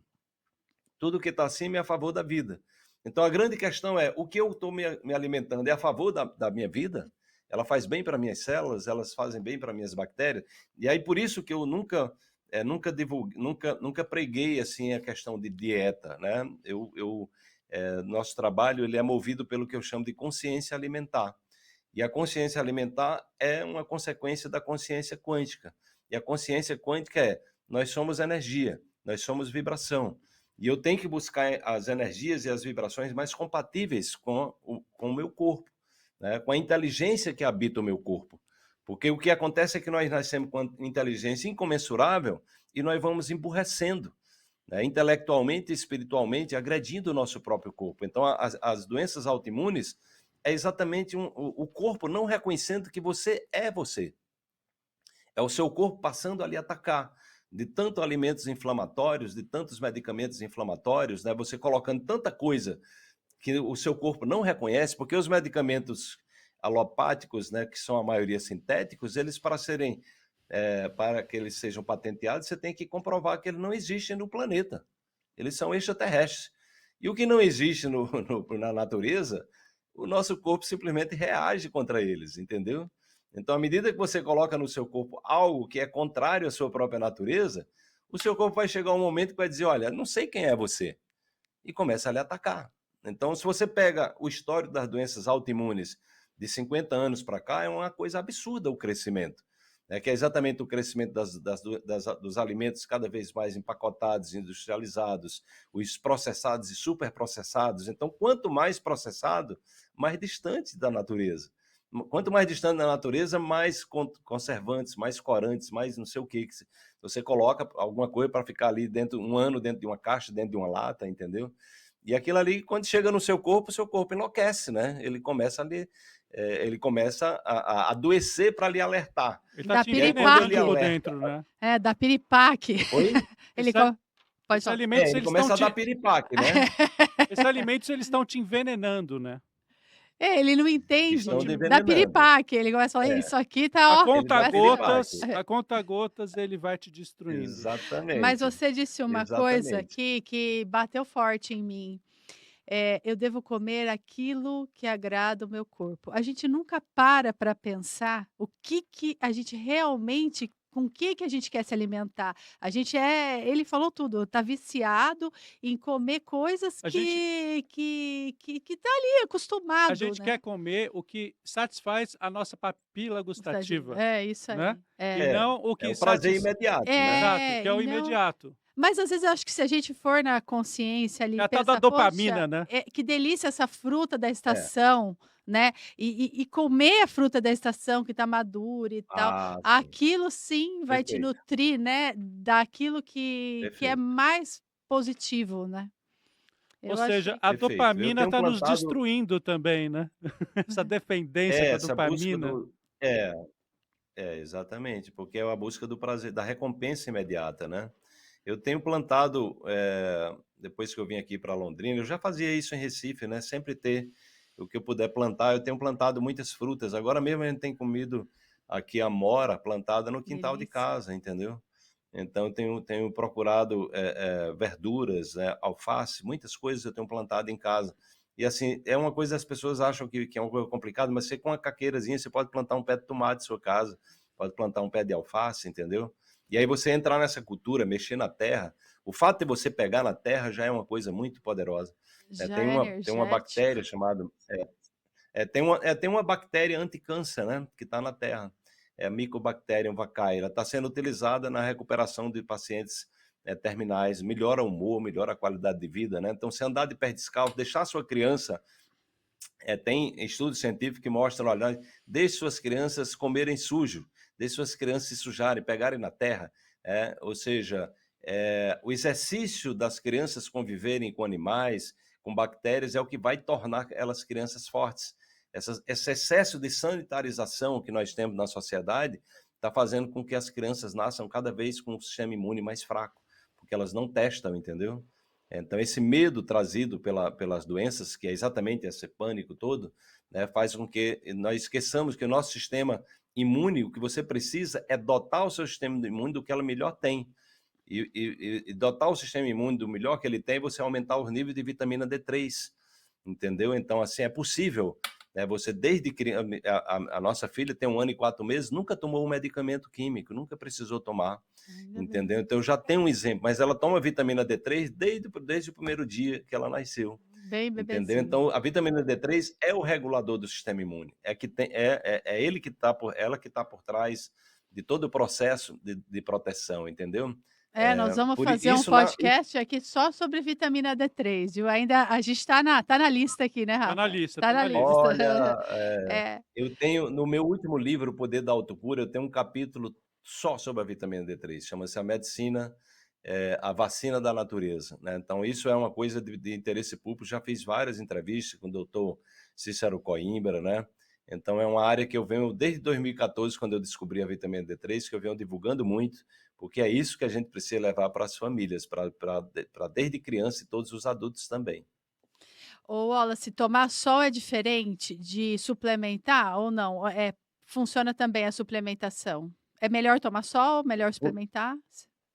Tudo que está acima é a favor da vida. Então, a grande questão é, o que eu estou me alimentando é a favor da minha vida? Ela faz bem para minhas células, elas fazem bem para minhas bactérias. E aí, por isso que eu nunca preguei assim a questão de dieta, né? Nosso trabalho ele é movido pelo que eu chamo de consciência alimentar. E a consciência alimentar é uma consequência da consciência quântica. E a consciência quântica nós somos energia, nós somos vibração. E eu tenho que buscar as energias e as vibrações mais compatíveis com o meu corpo, né? Com a inteligência que habita o meu corpo. Porque o que acontece é que nós nascemos com inteligência incomensurável e nós vamos emburrecendo, né? Intelectualmente e espiritualmente, agredindo o nosso próprio corpo. Então, as doenças autoimunes é exatamente o corpo não reconhecendo que você é você. É o seu corpo passando ali a atacar. De tantos alimentos inflamatórios, de tantos medicamentos inflamatórios, né? Você colocando tanta coisa que o seu corpo não reconhece, porque os medicamentos alopáticos, né, que são a maioria sintéticos, eles para que eles sejam patenteados, você tem que comprovar que eles não existem no planeta. Eles são extraterrestres. E o que não existe na natureza, o nosso corpo simplesmente reage contra eles, entendeu? Então, à medida que você coloca no seu corpo algo que é contrário à sua própria natureza, o seu corpo vai chegar um momento que vai dizer, olha, não sei quem é você, e começa a lhe atacar. Então, se você pega o histórico das doenças autoimunes de 50 anos para cá, é uma coisa absurda o crescimento, né? Que é exatamente o crescimento dos alimentos cada vez mais empacotados, industrializados, os processados e superprocessados. Então, quanto mais processado, mais distante da natureza. Quanto mais distante da natureza, mais conservantes, mais corantes, mais não sei o que você coloca alguma coisa para ficar ali um ano dentro de uma caixa, dentro de uma lata, entendeu? E aquilo ali, quando chega no seu corpo enlouquece, né? Ele começa a adoecer para lhe alertar. Ele Da está te envenenando por dentro, né? Da piripaque. Oi? Pode falar. Alimentos, Ele eles começa estão a dar piripaque, né? Esses alimentos, eles estão te envenenando, né? Ele não entende Estão da envenenando. piripaque. Ele começa a falar, isso aqui tá, ó. A conta-gotas, ele vai te destruindo. Exatamente. Mas você disse uma coisa Exatamente. que bateu forte em mim. Eu devo comer aquilo que agrada o meu corpo. A gente nunca para pensar o que a gente realmente, com que a gente quer se alimentar. A gente ele falou tudo, tá viciado em comer coisas A que tá ali acostumado, A gente né? quer comer o que satisfaz a nossa papila gustativa, É isso aí. né? E não o que É o prazer imediato, né? Exato, que é o e não- imediato. Mas às vezes eu acho que se a gente for na consciência ali É a tal pensar, da dopamina, poxa, né? que delícia essa fruta da estação, né? E comer a fruta da estação que tá madura e tal, Ah, sim. aquilo sim vai te Perfeito. nutrir, né, daquilo que é Perfeito. mais positivo, né. Ou Eu seja, achei a Perfeito. Eu dopamina tenho está nos plantado destruindo também, né? Essa dependência com a essa busca dopamina. exatamente, porque é a busca do prazer, da recompensa imediata, né? Eu tenho plantado, depois que eu vim aqui para Londrina, eu já fazia isso em Recife, né? Sempre ter o que eu puder plantar. Eu tenho plantado muitas frutas. Agora mesmo a gente tem comido aqui amora plantada no quintal de delícia. casa, entendeu? Então eu tenho procurado verduras, alface, muitas coisas eu tenho plantado em casa. E assim, é uma coisa que as pessoas acham que é uma coisa complicada, mas você com uma caqueirazinha, você pode plantar um pé de tomate em sua casa, pode plantar um pé de alface, entendeu? E aí você entrar nessa cultura, mexer na terra, o fato de você pegar na terra já é uma coisa muito poderosa. Já Tem é uma energético. bactéria chamada tem uma bactéria anticâncer, né, que está na terra. É a Mycobacterium vaccae. Ela está sendo utilizada na recuperação de pacientes terminais, melhora o humor, melhora a qualidade de vida, né? Então, se andar de pé descalço, deixar a sua criança, tem estudos científicos que mostram, olha, deixe suas crianças comerem sujo, deixe suas crianças se sujarem, pegarem na terra, ou seja, o exercício das crianças conviverem com animais, com bactérias, é o que vai tornar elas crianças fortes. Esse excesso de sanitarização que nós temos na sociedade está fazendo com que as crianças nasçam cada vez com um sistema imune mais fraco, porque elas não testam, entendeu? Então, esse medo trazido pelas doenças, que é exatamente esse pânico todo, né, faz com que nós esqueçamos que o nosso sistema imune, o que você precisa é dotar o seu sistema imune do que ela melhor tem. E dotar o sistema imune do melhor que ele tem, você aumentar os níveis de vitamina D3, entendeu? Então, assim, é possível. Né? Você, desde criança, a nossa filha tem 1 ano e 4 meses, nunca tomou um medicamento químico, nunca precisou tomar, entendeu? Então, eu já tenho um exemplo, mas ela toma vitamina D3 desde o primeiro dia que ela nasceu. Bem Entendeu? bebezinho. Então, a vitamina D3 é o regulador do sistema imune. Ele que está ela que está por trás de todo o processo de proteção, entendeu? Nós vamos Por fazer um isso, podcast aqui só sobre vitamina D3, viu? Ainda a gente tá na lista aqui, né, Tá na Rafa? lista, Tá tá na na lista. lista. olha, É. eu tenho no meu último livro, O Poder da Autocura, eu tenho um capítulo só sobre a vitamina D3, chama-se A Medicina, a Vacina da Natureza, né? Então, isso é uma coisa de interesse público. Já fiz várias entrevistas com o doutor Cícero Coimbra, né? Então, é uma área que eu venho desde 2014, quando eu descobri a vitamina D3, que eu venho divulgando muito, porque é isso que a gente precisa levar para as famílias, para desde criança e todos os adultos também. Ô, Wallace, tomar sol é diferente de suplementar ou não? Funciona também a suplementação? É melhor tomar sol, melhor suplementar?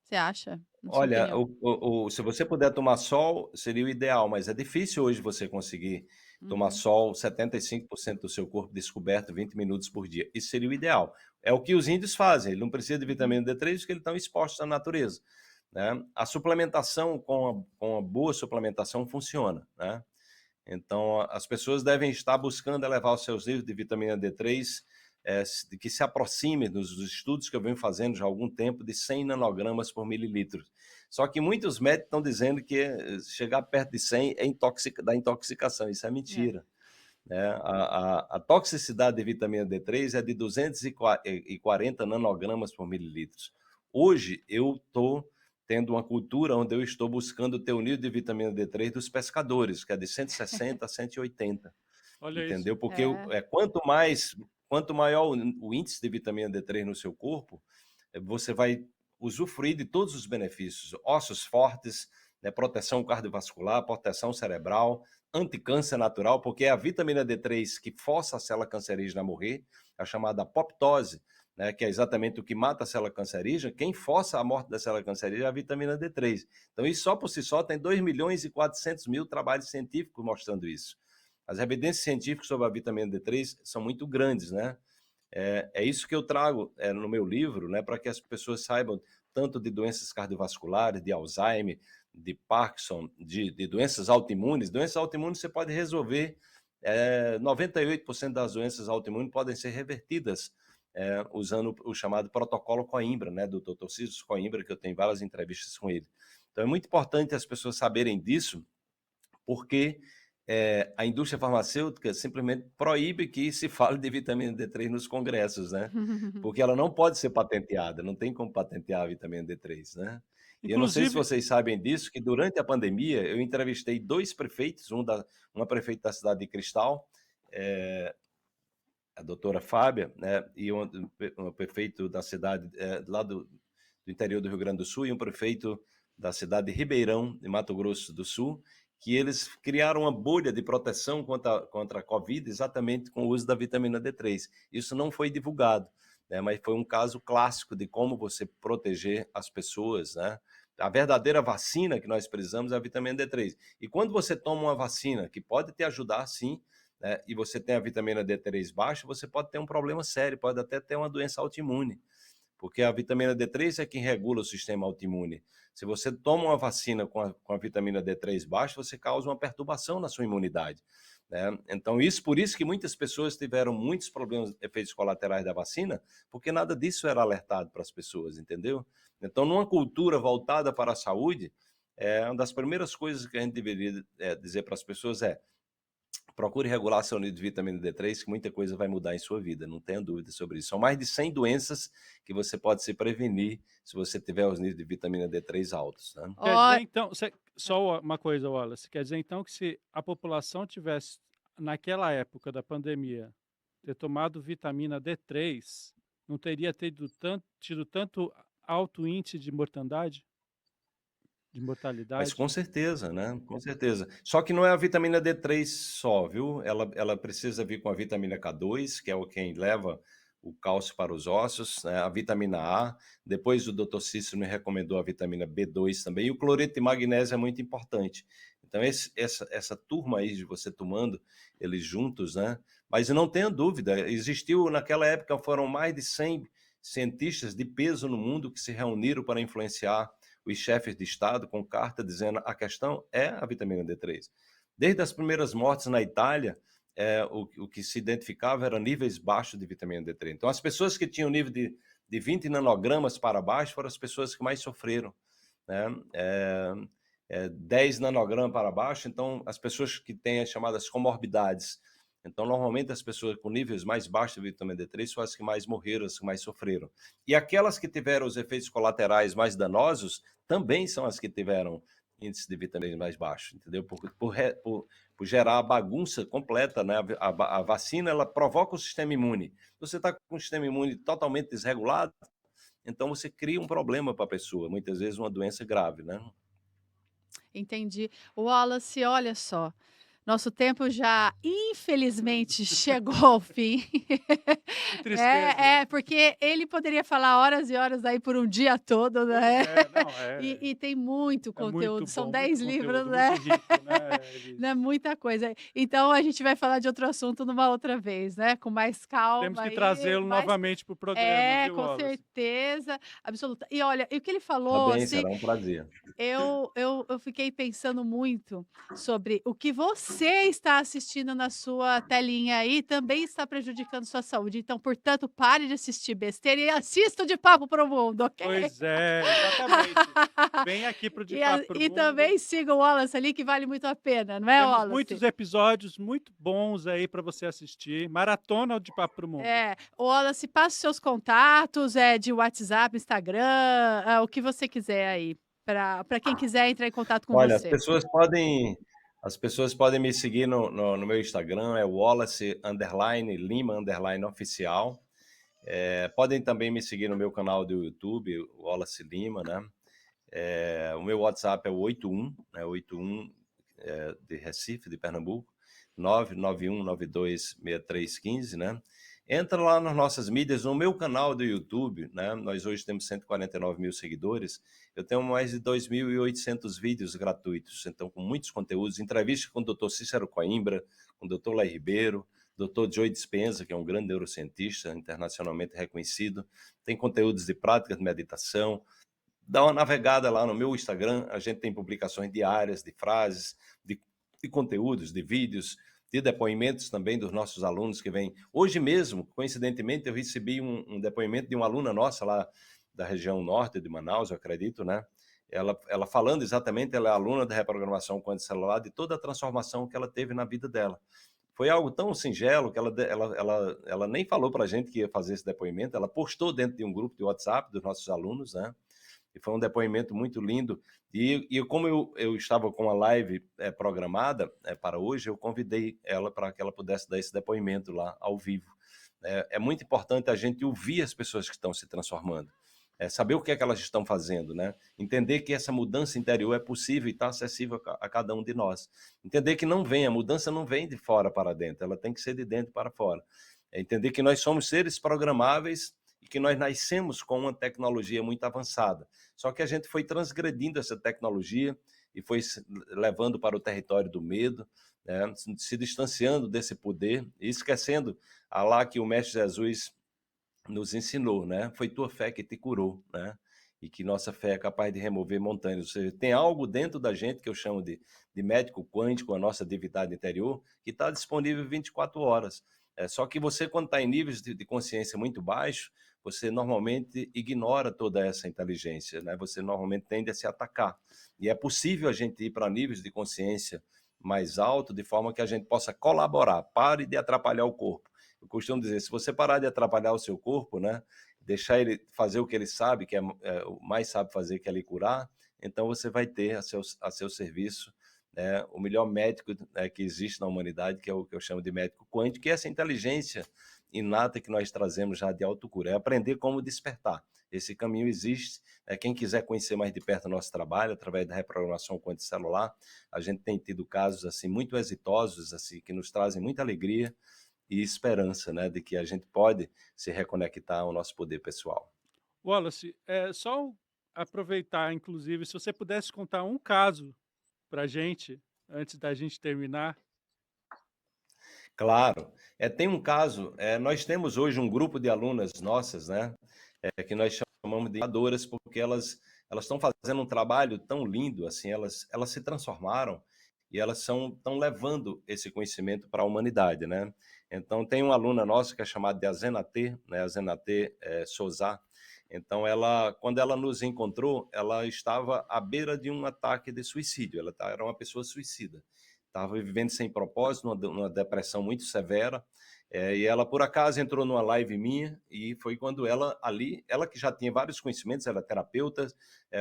Você acha, na sua Olha, opinião? se você puder tomar sol, seria o ideal, mas é difícil hoje você conseguir tomar Uhum. sol, 75% do seu corpo descoberto 20 minutos por dia. Isso seria o ideal. É o que os índios fazem, ele não precisa de Uhum. vitamina D3 porque eles estão expostos à natureza, né? A suplementação com a boa suplementação funciona, né? Então, as pessoas devem estar buscando elevar os seus níveis de vitamina D3, que se aproxime dos estudos que eu venho fazendo já há algum tempo, de 100 nanogramas por mililitro. Só que muitos médicos estão dizendo que chegar perto de 100 dá intoxicação. Isso é É. mentira. Né? A toxicidade de vitamina D3 é de 240 nanogramas por mililitro. Hoje, eu estou tendo uma cultura onde eu estou buscando ter o nível de vitamina D3 dos pescadores, que é de 160 a 180, Olha isso. entendeu? Porque É. quanto maior o índice de vitamina D3 no seu corpo, você vai usufruir de todos os benefícios, ossos fortes, né, proteção cardiovascular, proteção cerebral, anticâncer natural, porque é a vitamina D3 que força a célula cancerígena a morrer, a chamada apoptose, né, que é exatamente o que mata a célula cancerígena. Quem força a morte da célula cancerígena é a vitamina D3. Então, isso só por si só tem 2.400.000 trabalhos científicos mostrando isso. As evidências científicas sobre a vitamina D3 são muito grandes, né? É isso que eu trago no meu livro, né, para que as pessoas saibam tanto de doenças cardiovasculares, de Alzheimer, de Parkinson, de doenças autoimunes. Doenças autoimunes você pode resolver, 98% das doenças autoimunes podem ser revertidas usando o chamado protocolo Coimbra, né, do Dr. Cícero Coimbra, que eu tenho várias entrevistas com ele. Então é muito importante as pessoas saberem disso, porque a indústria farmacêutica simplesmente proíbe que se fale de vitamina D3 nos congressos, né? Porque ela não pode ser patenteada, não tem como patentear a vitamina D3, né? E eu não sei se Inclusive, vocês sabem disso, que durante a pandemia eu entrevistei 2 prefeitos, uma prefeita da cidade de Cristal, a doutora Fábia, né, e um prefeito da cidade lá do interior do Rio Grande do Sul, e um prefeito da cidade de Ribeirão, de Mato Grosso do Sul, que eles criaram uma bolha de proteção contra a Covid exatamente com o uso da vitamina D3. Isso não foi divulgado, né, mas foi um caso clássico de como você proteger as pessoas, né, A verdadeira vacina que nós precisamos é a vitamina D3. E quando você toma uma vacina que pode te ajudar, sim, né, e você tem a vitamina D3 baixa, você pode ter um problema sério, pode até ter uma doença autoimune, porque a vitamina D3 é quem regula o sistema autoimune. Se você toma uma vacina com a vitamina D3 baixa, você causa uma perturbação na sua imunidade, né? Então, por isso que muitas pessoas tiveram muitos problemas, efeitos colaterais da vacina, porque nada disso era alertado para as pessoas, entendeu? Então, numa cultura voltada para a saúde, uma das primeiras coisas que a gente deveria dizer para as pessoas procure regular seu nível de vitamina D3, que muita coisa vai mudar em sua vida, não tenha dúvida sobre isso. São mais de 100 doenças que você pode se prevenir se você tiver os níveis de vitamina D3 altos, né? Quer dizer, então, só uma coisa, Wallace, quer dizer, então, que se a população tivesse, naquela época da pandemia, ter tomado vitamina D3, não teria tido tanto alto índice de mortandade? De Mas mortalidade? com certeza, né? Com certeza. Só que não é a vitamina D3 só, viu? Ela precisa vir com a vitamina K2, que é quem leva o cálcio para os ossos, né? A vitamina A. Depois o Dr. Cícero me recomendou a vitamina B2 também. E o cloreto de magnésio é muito importante. Então, essa turma aí de você tomando eles juntos, né? Mas não tenha dúvida, existiu naquela época, foram mais de 100 cientistas de peso no mundo que se reuniram para influenciar os chefes de Estado com carta dizendo a questão é a vitamina D3. Desde as primeiras mortes na Itália, o que se identificava era níveis baixos de vitamina D3. Então, as pessoas que tinham nível de 20 nanogramas para baixo foram as pessoas que mais sofreram, né? 10 nanogramas para baixo, então, as pessoas que têm as chamadas comorbidades. Então, normalmente, as pessoas com níveis mais baixos de vitamina D3 são as que mais morreram, as que mais sofreram. E aquelas que tiveram os efeitos colaterais mais danosos também são as que tiveram índice de vitamina mais baixo, entendeu? Por gerar a bagunça completa, né? A vacina, ela provoca o sistema imune. Você está com o sistema imune totalmente desregulado, então você cria um problema para a pessoa, muitas vezes uma doença grave, né? Entendi. Wallace, olha só, nosso tempo já, infelizmente, chegou ao fim. Que tristeza. Porque ele poderia falar horas e horas aí por um dia todo, né? Não, E tem muito é conteúdo, muito são bom, 10 muito livros, conteúdo, né? muito rico, né, Elise? Não é muita coisa. Então a gente vai falar de outro assunto numa outra vez, né? Com mais calma Temos que aí, trazê-lo mais novamente para o programa, viu, com Wallace? certeza absoluta. E olha, e o que ele Tá falou, bem, assim, será um prazer. eu fiquei pensando muito sobre o que você está assistindo na sua telinha aí também está prejudicando sua saúde. Então, portanto, pare de assistir besteira e assista o De Papo Pro Mundo, ok? Pois é, exatamente. Vem aqui para o De Papo pro E Mundo. também siga o Wallace ali, que vale muito a pena, não é, Temos Wallace? muitos episódios muito bons aí para você assistir. Maratona o De Papo pro Mundo. Wallace, passe seus contatos de WhatsApp, Instagram, o que você quiser aí, para quem quiser entrar em contato com Olha, você. as pessoas podem me seguir no meu Instagram, é Wallace_Lima_oficial. Podem também me seguir no meu canal do YouTube, Wallace Lima, né? O meu WhatsApp é o 81, né? 81 de Recife, de Pernambuco, 991926315, né? Entra lá nas nossas mídias, no meu canal do YouTube, né? Nós hoje temos 149 mil seguidores. Eu tenho mais de 2.800 vídeos gratuitos, então com muitos conteúdos, entrevistas com o Dr. Cícero Coimbra, com o Dr. Léo Ribeiro, Dr. Joe Dispenza, que é um grande neurocientista internacionalmente reconhecido. Tem conteúdos de práticas de meditação. Dá uma navegada lá no meu Instagram, a gente tem publicações diárias de frases, de conteúdos, de vídeos, de depoimentos também dos nossos alunos que vêm. Hoje mesmo, coincidentemente, eu recebi um depoimento de uma aluna nossa lá da região norte de Manaus, eu acredito, né? Ela falando exatamente, ela é aluna de reprogramação quântico-celular, de toda a transformação que ela teve na vida dela. Foi algo tão singelo que ela nem falou para a gente que ia fazer esse depoimento, ela postou dentro de um grupo de WhatsApp dos nossos alunos, né? E foi um depoimento muito lindo. E como eu estava com a live programada para hoje, eu convidei ela para que ela pudesse dar esse depoimento lá ao vivo. É muito importante a gente ouvir as pessoas que estão se transformando, saber o que é que elas estão fazendo, né? Entender que essa mudança interior é possível e está acessível a cada um de nós. Entender que a mudança não vem de fora para dentro, ela tem que ser de dentro para fora. Entender que nós somos seres programáveis e que nós nascemos com uma tecnologia muito avançada. Só que a gente foi transgredindo essa tecnologia e foi levando para o território do medo, né, se distanciando desse poder e esquecendo a lá que o Mestre Jesus nos ensinou, né? Foi tua fé que te curou, né? E que nossa fé é capaz de remover montanhas. Ou seja, tem algo dentro da gente que eu chamo de médico quântico, a nossa divindade interior, que está disponível 24 horas. Só que você, quando está em níveis de consciência muito baixos, você normalmente ignora toda essa inteligência, né? Você normalmente tende a se atacar. E é possível a gente ir para níveis de consciência mais alto, de forma que a gente possa colaborar. Pare de atrapalhar o corpo. Eu costumo dizer, se você parar de atrapalhar o seu corpo, né, deixar ele fazer o que ele sabe, que o mais sabe fazer, que é lhe curar, então você vai ter a seu serviço, né, o melhor médico, né, que existe na humanidade, que é o que eu chamo de médico quântico, que é essa inteligência inata que nós trazemos já de autocura, é aprender como despertar. Esse caminho existe. Quem quiser conhecer mais de perto o nosso trabalho, através da reprogramação quântico-celular, a gente tem tido casos assim muito exitosos, assim, que nos trazem muita alegria e esperança, né, de que a gente pode se reconectar ao nosso poder pessoal. Wallace, só aproveitar, inclusive, se você pudesse contar um caso para a gente, antes da gente terminar. Claro. Tem um caso, nós temos hoje um grupo de alunas nossas, né, que nós chamamos de adoras, porque elas estão fazendo um trabalho tão lindo, assim, elas se transformaram e elas estão levando esse conhecimento para a humanidade, né? Então, tem uma aluna nossa que é chamada de Azenatê, né, Azenatê Souza. Então, quando ela nos encontrou, ela estava à beira de um ataque de suicídio, ela era uma pessoa suicida. Estava vivendo sem propósito, numa depressão muito severa, e ela, por acaso, entrou numa live minha, e foi quando ela que já tinha vários conhecimentos, era terapeuta,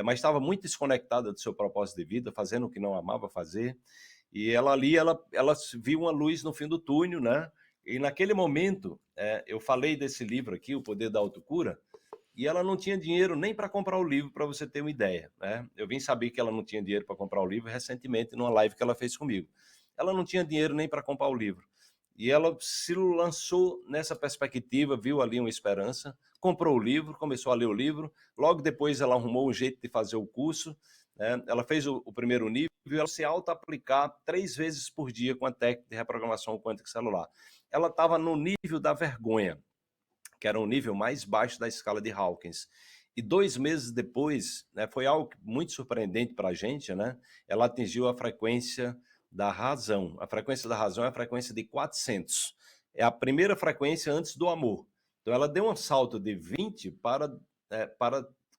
mas estava muito desconectada do seu propósito de vida, fazendo o que não amava fazer, e ela viu uma luz no fim do túnel, né? E naquele momento, eu falei desse livro aqui, O Poder da Autocura, e ela não tinha dinheiro nem para comprar o livro, para você ter uma ideia, né? Eu vim saber que ela não tinha dinheiro para comprar o livro recentemente, numa live que ela fez comigo. Ela não tinha dinheiro nem para comprar o livro. E ela se lançou nessa perspectiva, viu ali uma esperança, comprou o livro, começou a ler o livro. Logo depois ela arrumou um jeito de fazer o curso, né? Ela fez o primeiro nível e ela se auto-aplicar 3 vezes por dia com a técnica de reprogramação quântica celular. Ela estava no nível da vergonha, que era o nível mais baixo da escala de Hawkins. E 2 meses depois, né, foi algo muito surpreendente para a gente, né? Ela atingiu a frequência da razão. A frequência da razão é a frequência de 400. É a primeira frequência antes do amor. Então, ela deu um salto de 20 para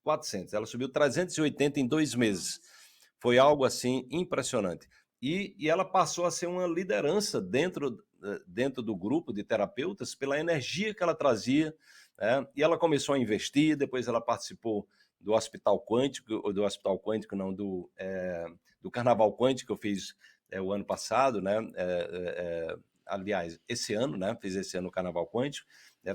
400. Ela subiu 380 em 2 meses. Foi algo assim impressionante. E ela passou a ser uma liderança dentro do grupo de terapeutas pela energia que ela trazia, né? E ela começou a investir, depois ela participou do Hospital Quântico, não, do Carnaval Quântico que eu fiz o ano passado, né? Aliás, esse ano, né? Fiz esse ano o Carnaval Quântico,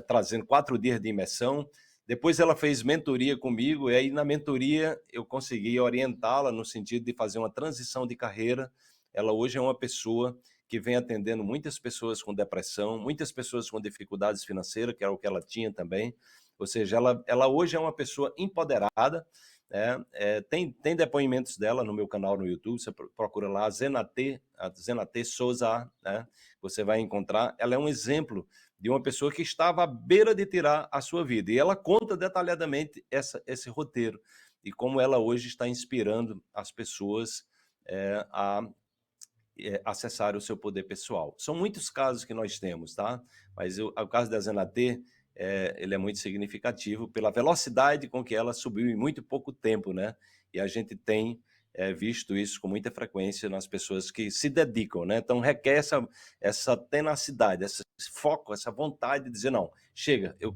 trazendo 4 dias de imersão. Depois ela fez mentoria comigo, e aí na mentoria eu consegui orientá-la no sentido de fazer uma transição de carreira. Ela hoje é uma pessoa que vem atendendo muitas pessoas com depressão, muitas pessoas com dificuldades financeiras, que era o que ela tinha também. Ou seja, ela hoje é uma pessoa empoderada, né? Tem depoimentos dela no meu canal no YouTube, você procura lá, Zenatê Souza, né? Você vai encontrar. Ela é um exemplo de uma pessoa que estava à beira de tirar a sua vida. E ela conta detalhadamente esse roteiro e como ela hoje está inspirando as pessoas a acessar o seu poder pessoal. São muitos casos que nós temos, tá? Mas o caso da Zenatê, ele é muito significativo pela velocidade com que ela subiu em muito pouco tempo, né? E a gente tem visto isso com muita frequência nas pessoas que se dedicam, né? Então requer essa tenacidade, esse foco, essa vontade de dizer, não, chega, eu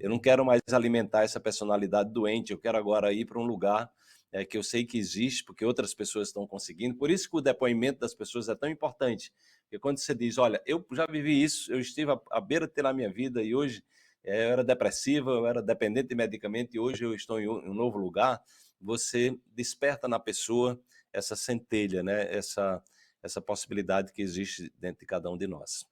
não quero mais alimentar essa personalidade doente, eu quero agora ir para um lugar que eu sei que existe, porque outras pessoas estão conseguindo. Por isso que o depoimento das pessoas é tão importante. Porque quando você diz, olha, eu já vivi isso, eu estive à beira de ter a minha vida e hoje eu era depressiva, eu era dependente de medicamento e hoje eu estou em um novo lugar, você desperta na pessoa essa centelha, né? Essa possibilidade que existe dentro de cada um de nós.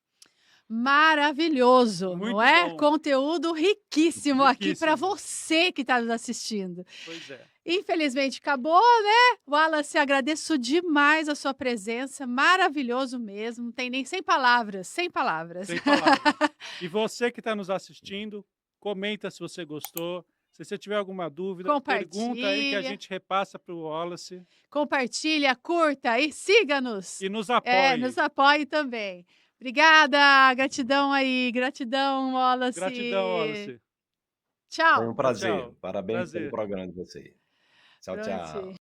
maravilhoso, Muito não é? bom. Conteúdo riquíssimo aqui para Riquíssimo. você que está nos assistindo. Pois é. Infelizmente acabou, né? Wallace, agradeço demais a sua presença, maravilhoso mesmo, não tem nem sem palavras, sem palavras. Sem palavras. E você que está nos assistindo, comenta se você gostou. Se você tiver alguma dúvida, pergunta aí que a Compartilha. gente repassa para o Wallace Compartilha, curta e siga-nos. e nos apoie. Nos apoie também. Obrigada, gratidão aí, gratidão, Wallace. Gratidão, Wallace. Foi Tchau. um prazer. Tchau. Parabéns Prazer. pelo programa de vocês. Tchau, tchau. Pronto.